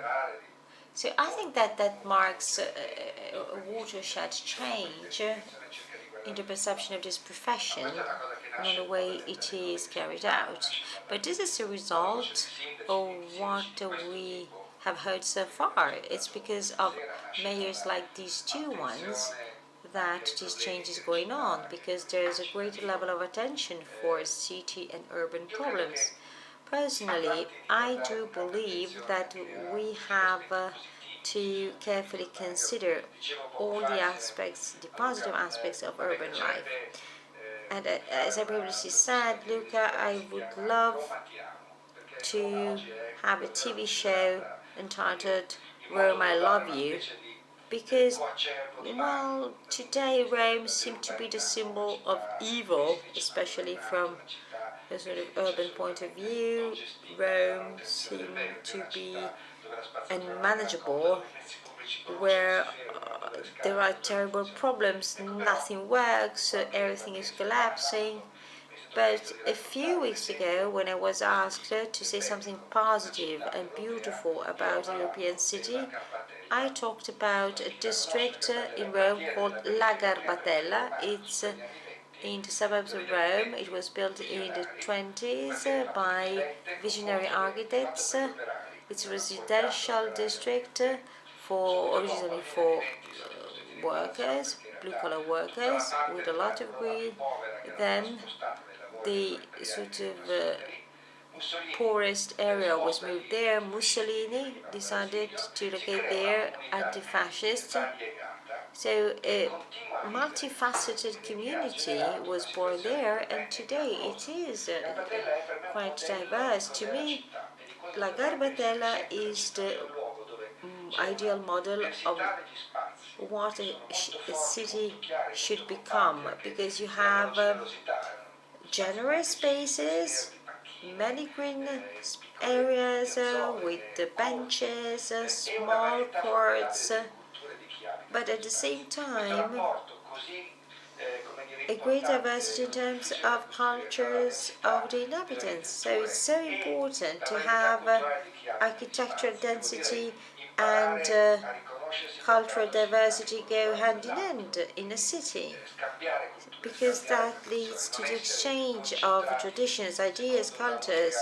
So I think that marks a watershed change in the perception of this profession and in the way it is carried out. But this is a result of what we have heard so far. It's because of mayors like these two ones that this change is going on, because there is a greater level of attention for city and urban problems. Personally, I do believe that we have to carefully consider all the aspects, the positive aspects of urban life. And as I previously said, Luca, I would love to have a TV show entitled Rome, I Love You, because, well, today Rome seems to be the symbol of evil, especially from a sort of urban point of view. Rome seems to be unmanageable, where there are terrible problems, nothing works, everything is collapsing. But a few weeks ago, when I was asked to say something positive and beautiful about a European city, I talked about a district in Rome called La Garbatella. It's in the suburbs of Rome. It was built in the 20s by visionary architects. It's a residential district originally for workers, blue-collar workers, with a lot of green. Then the sort of poorest area was moved there. Mussolini decided to locate there, anti-fascist. So a multifaceted community was born there, and today it is quite diverse. To me, La Garbatella is the ideal model of what a city should become, because you have generous spaces, many green areas with the benches, small courts, but at the same time a great diversity in terms of cultures of the inhabitants. So it's so important to have architectural density and cultural diversity go hand in hand in a city, because that leads to the exchange of traditions, ideas, cultures.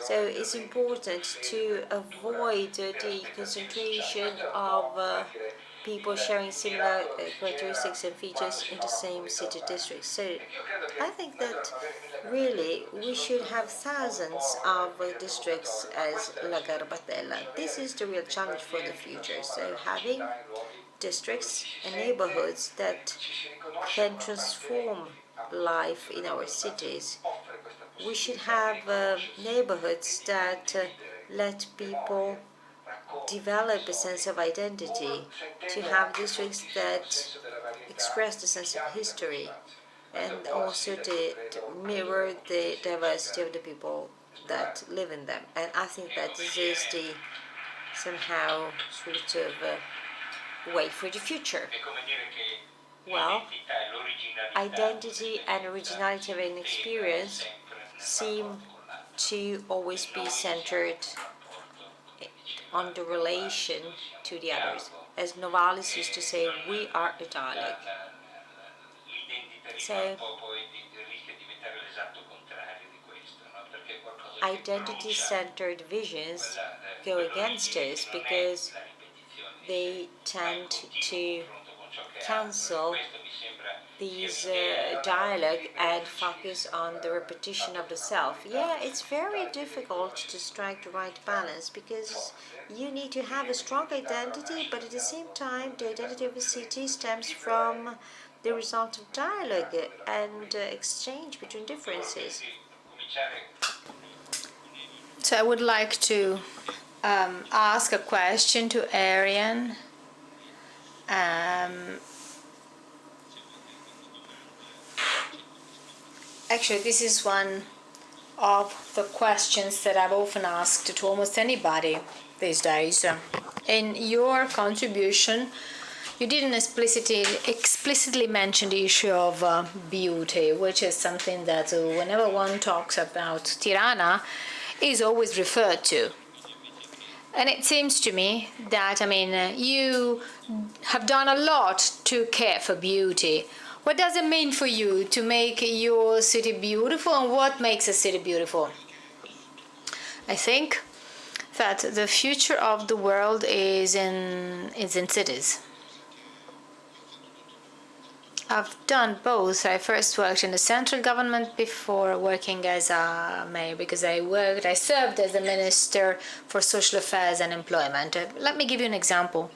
So it's important to avoid the concentration of people sharing similar characteristics and features in the same city district. So I think that really we should have thousands of districts as La Garbatella. This is the real challenge for the future. So having districts and neighborhoods that can transform life in our cities. We should have neighborhoods that let people develop a sense of identity, to have districts that express the sense of history, and also to mirror the diversity of the people that live in them. And I think that this is the somehow sort of way for the future. Well, identity and originality of an experience seem to always be centered on the relation to the others. As Novalis used to say, we are a dialect. So identity-centered visions go against us because they tend to cancel these dialogue and focus on the repetition of the self. Yeah, it's very difficult to strike the right balance because you need to have a strong identity, but at the same time, the identity of a city stems from the result of dialogue and exchange between differences. So I would like to ask a question to Erion. Actually, this is one of the questions that I've often asked to almost anybody these days. In your contribution, you didn't explicitly mention the issue of beauty, which is something that whenever one talks about Tirana is always referred to. And it seems to me that, you have done a lot to care for beauty. What does it mean for you to make your city beautiful, and what makes a city beautiful? I think that the future of the world is in cities. I've done both. I first worked in the central government before working as a mayor, because I served as the Minister for Social Affairs and Employment. Let me give you an example.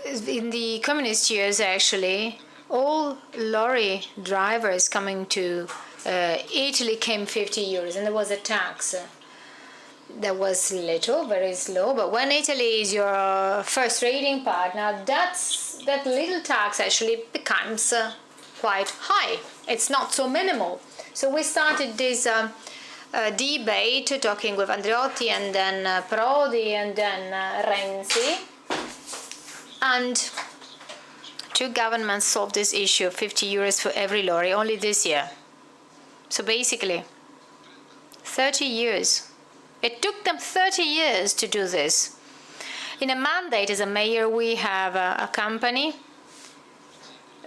In the communist years, actually, all lorry drivers coming to Italy came 50 euros, and there was a tax. That was little, very slow, but when Italy is your first trading partner, that little tax actually becomes quite high. It's not so minimal. So we started this debate, talking with Andreotti and then Prodi and then Renzi, and two governments solved this issue of 50 euros for every lorry only this year. So basically, 30 years. It took them 30 years to do this. In a mandate as a mayor, we have a company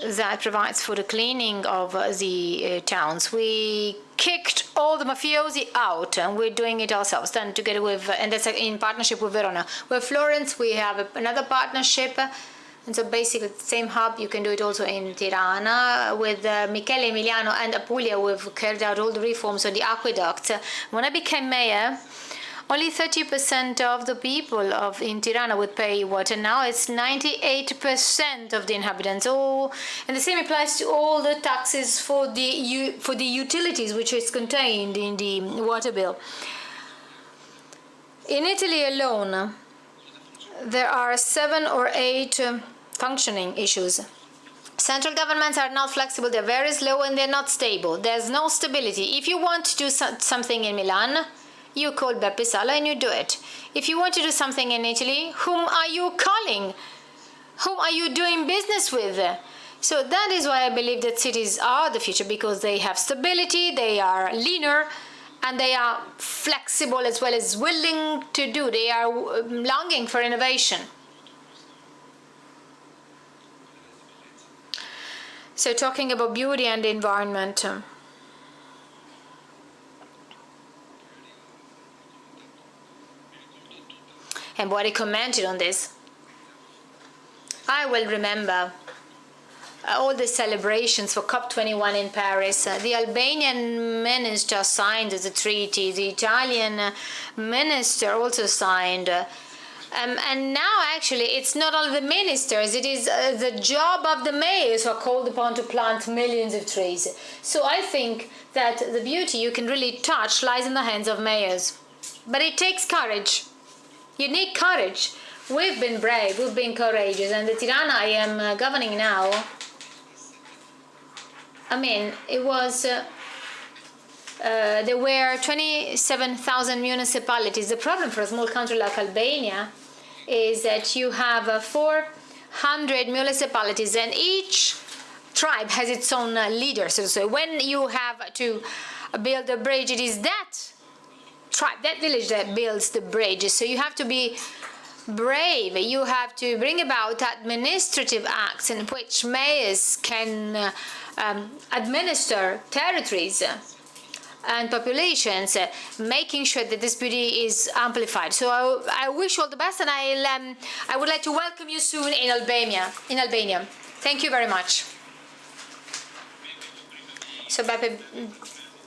that provides for the cleaning of the towns. We kicked all the mafiosi out, and we're doing it ourselves. Then together with, and that's in partnership with Verona. With Florence, we have another partnership. And so basically the same hub, you can do it also in Tirana. With Michele, Emiliano and Apulia, we've carried out all the reforms on the aqueducts. When I became mayor, only 30% of the people in Tirana would pay water. Now it's 98% of the inhabitants. And the same applies to all the taxes for the utilities, which is contained in the water bill. In Italy alone, there are 7 or 8 functioning issues. Central governments are not flexible, they're very slow, and they're not stable. There's no stability. If you want to do something in Milan, you call Beppe Sala and you do it. If you want to do something in Italy, whom are you calling? Whom are you doing business with? So that is why I believe that cities are the future, because they have stability, they are leaner, and they are flexible as well as willing to do. They are longing for innovation. So talking about beauty and the environment. And Boeri commented on this. I will remember all the celebrations for COP21 in Paris. The Albanian minister signed the treaty. The Italian minister also signed. And now, actually, it's not only the ministers, it is the job of the mayors who are called upon to plant millions of trees. So I think that the beauty you can really touch lies in the hands of mayors. But it takes courage. You need courage. We've been brave, we've been courageous, and the Tirana I am governing now, it was, there were 27,000 municipalities. The problem for a small country like Albania is that you have 400 municipalities, and each tribe has its own leader. So when you have to build a bridge, it is that tribe, that village that builds the bridge. So you have to be brave. You have to bring about administrative acts in which mayors can administer territories and populations, making sure that this beauty is amplified. So I wish you all the best, and I would like to welcome you soon in Albania. Thank you very much. So Beppe,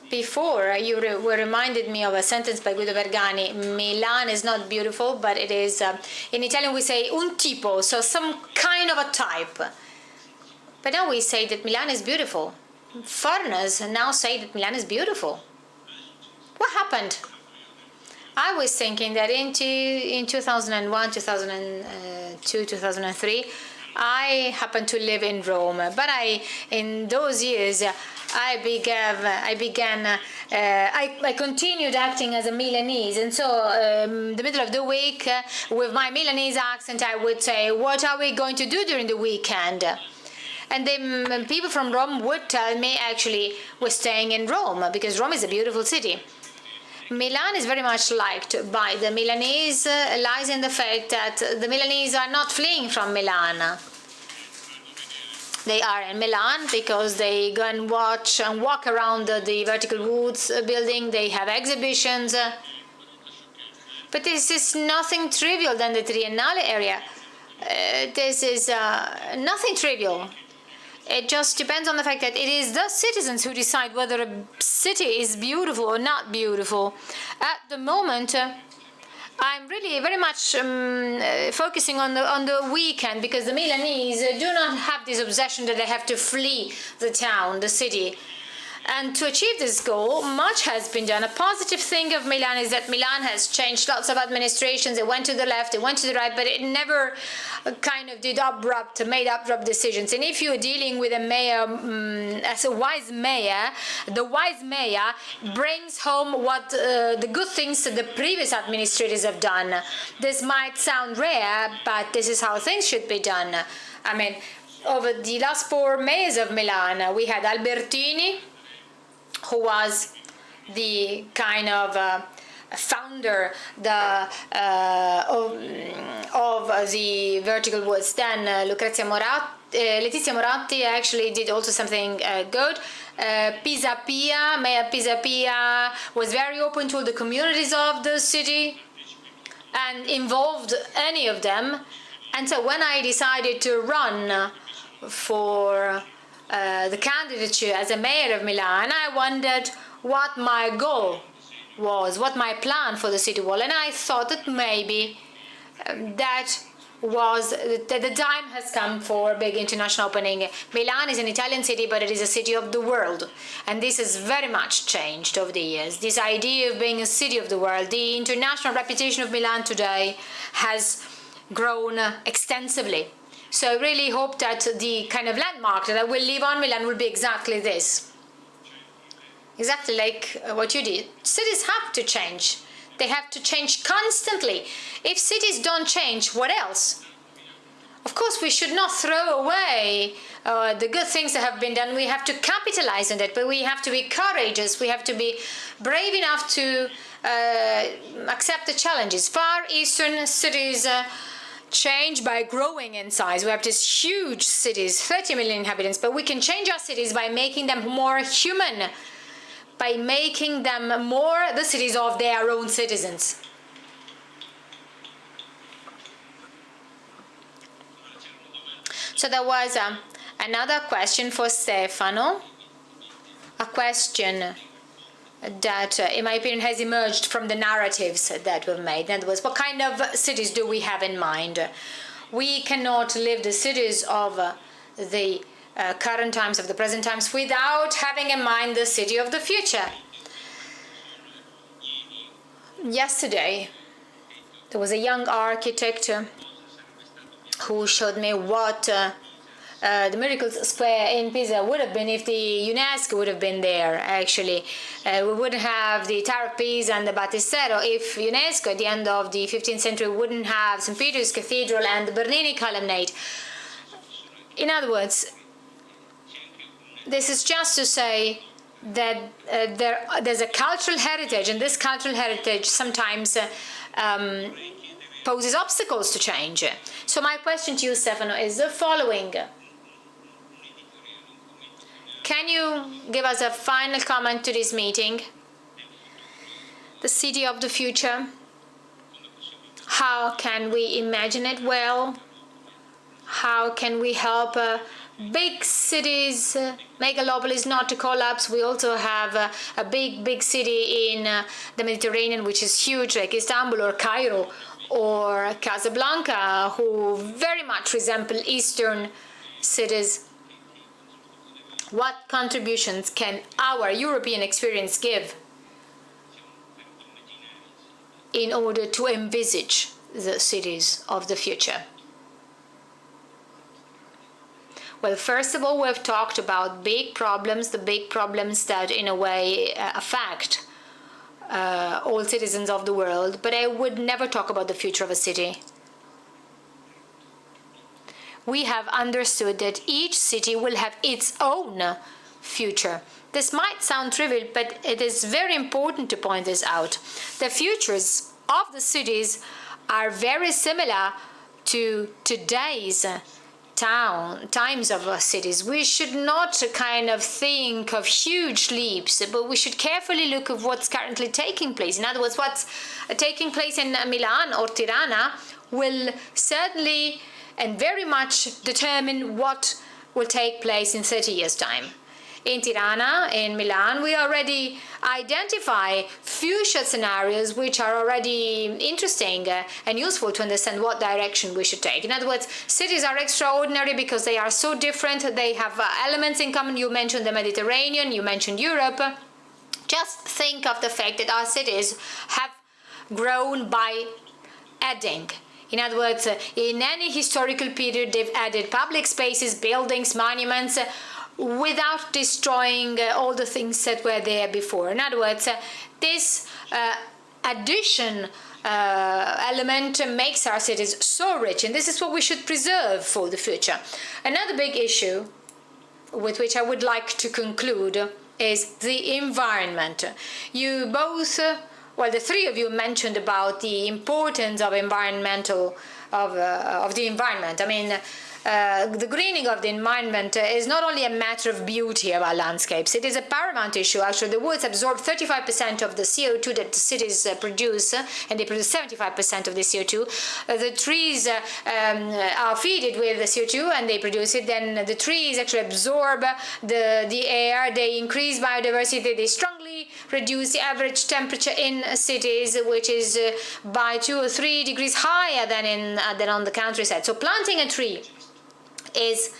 before you were reminded me of a sentence by Guido Vergani: Milan is not beautiful, but it is, in Italian we say un tipo, so some kind of a type. But now we say that Milan is beautiful. Foreigners now say that Milan is beautiful. What happened? I was thinking that in 2001, 2002, 2003, I happened to live in Rome, but in those years I continued acting as a Milanese, and so the middle of the week, with my Milanese accent, I would say, "What are we going to do during the weekend?" And then people from Rome would tell me, actually, we're staying in Rome, because Rome is a beautiful city. Milan is very much liked by the Milanese, lies in the fact that the Milanese are not fleeing from Milan. They are in Milan because they go and watch and walk around the Vertical Woods building. They have exhibitions. But this is nothing trivial than the Triennale area. This is nothing trivial. It just depends on the fact that it is the citizens who decide whether a city is beautiful or not beautiful. At the moment, I'm really very much focusing on the weekend, because the Milanese do not have this obsession that they have to flee the town, the city. And to achieve this goal, much has been done. A positive thing of Milan is that Milan has changed lots of administrations. It went to the left, it went to the right, but it never kind of made abrupt decisions. And if you're dealing with a mayor, as a wise mayor, the wise mayor brings home what the good things that the previous administrators have done. This might sound rare, but this is how things should be done. I mean, over the last 4 mayors of Milan, we had Albertini, who was the kind of founder of the Vertical Woods. Then Letizia Moratti actually did also something good. Mayor Pisapia was very open to the communities of the city and involved any of them. And so when I decided to run for the candidature as a mayor of Milan, I wondered what my goal was, what my plan for the city was, and I thought that maybe that the time has come for a big international opening. Milan is an Italian city, but it is a city of the world, and this has very much changed over the years. This idea of being a city of the world, the international reputation of Milan today has grown extensively. So I really hope that the kind of landmark that I will leave on Milan will be exactly this. Exactly like what you did. Cities have to change. They have to change constantly. If cities don't change, what else? Of course, we should not throw away the good things that have been done. We have to capitalize on it, but we have to be courageous. We have to be brave enough to accept the challenges. Far Eastern cities change by growing in size. We have these huge cities, 30 million inhabitants, but we can change our cities by making them more human, by making them more the cities of their own citizens. So there was another question for Stefano, a question that, in my opinion, has emerged from the narratives that we've made. That was, what kind of cities do we have in mind? We cannot live the cities of the current times, of the present times, without having in mind the city of the future. Yesterday, there was a young architect who showed me what the Miracle Square in Pisa would have been if the UNESCO would have been there, actually. We wouldn't have the Tower of Pisa and the Battistero if UNESCO at the end of the 15th century wouldn't have St. Peter's Cathedral and the Bernini Columnade. In other words, this is just to say that there's a cultural heritage, and this cultural heritage sometimes poses obstacles to change. So my question to you, Stefano, is the following. can you give us a final comment to this meeting? The city of the future. How can we imagine it well? How can we help big cities, megalopolis not to collapse? We also have a big city in the Mediterranean, which is huge, like Istanbul or Cairo or Casablanca, who very much resemble Eastern cities. What contributions can our European experience give in order to envisage the cities of the future? Well, first of all, we've talked about big problems, the big problems that in a way affect all citizens of the world, but I would never talk about the future of a city. We have understood that each city will have its own future. This might sound trivial, but it is very important to point this out. The futures of the cities are very similar to today's times of cities. We should not kind of think of huge leaps, but we should carefully look at what's currently taking place. In other words, what's taking place in Milan or Tirana will certainly and very much determine what will take place in 30 years' time. In Tirana, in Milan, we already identify future scenarios which are already interesting and useful to understand what direction we should take. In other words, cities are extraordinary because they are so different. They have elements in common. You mentioned the Mediterranean, you mentioned Europe. Just think of the fact that our cities have grown by adding. In other words, in any historical period, they've added public spaces, buildings, monuments, without destroying all the things that were there before. In other words, this addition element makes our cities so rich, and this is what we should preserve for the future. Another big issue with which I would like to conclude is the environment. You both, well, the three of you mentioned about the importance of the environment. I mean, the greening of the environment is not only a matter of beauty of our landscapes, it is a paramount issue. Actually, the woods absorb 35% of the CO2 that the cities produce, and they produce 75% of the CO2. The trees are fed with the CO2 and they produce it. Then the trees actually absorb the air, they increase biodiversity, they strongly reduce the average temperature in cities, which is by 2 or 3 degrees higher than on the countryside. So planting a tree is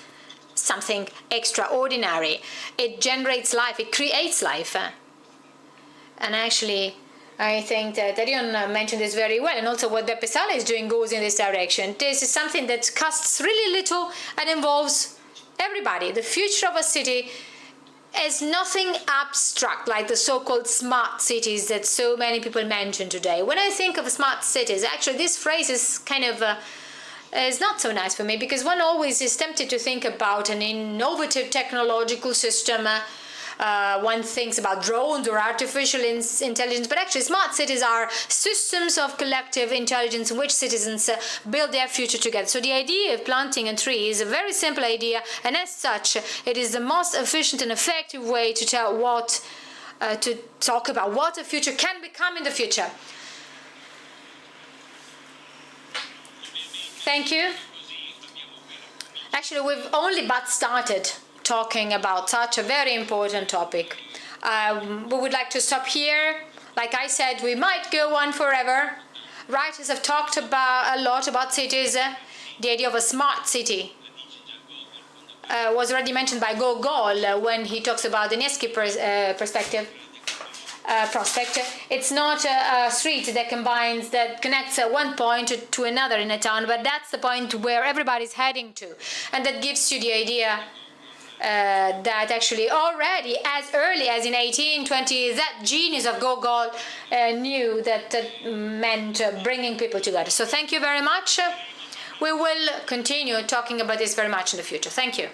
something extraordinary. It generates life, it creates life. And actually, I think that Erion mentioned this very well, and also what the Sala is doing goes in this direction. This is something that costs really little and involves everybody. The future of a city is nothing abstract like the so-called smart cities that so many people mention today. When I think of smart cities, actually this phrase is kind of is not so nice for me, because one always is tempted to think about an innovative technological system. One thinks about drones or artificial intelligence, but actually smart cities are systems of collective intelligence in which citizens build their future together. So the idea of planting a tree is a very simple idea, and as such it is the most efficient and effective way to tell to talk about what the future can become in the future. Thank you. Actually, we've only but started talking about such a very important topic. We would like to stop here. Like I said, we might go on forever. Writers have talked a lot about cities. The idea of a smart city was already mentioned by Gogol when he talks about the Nevsky prospect. It's not a street that connects one point to another in a town, but that's the point where everybody's heading to, and that gives you the idea that actually already as early as in 1820 that genius of Gogol knew that meant bringing people together. So thank you very much. We will continue talking about this very much in the future. Thank you.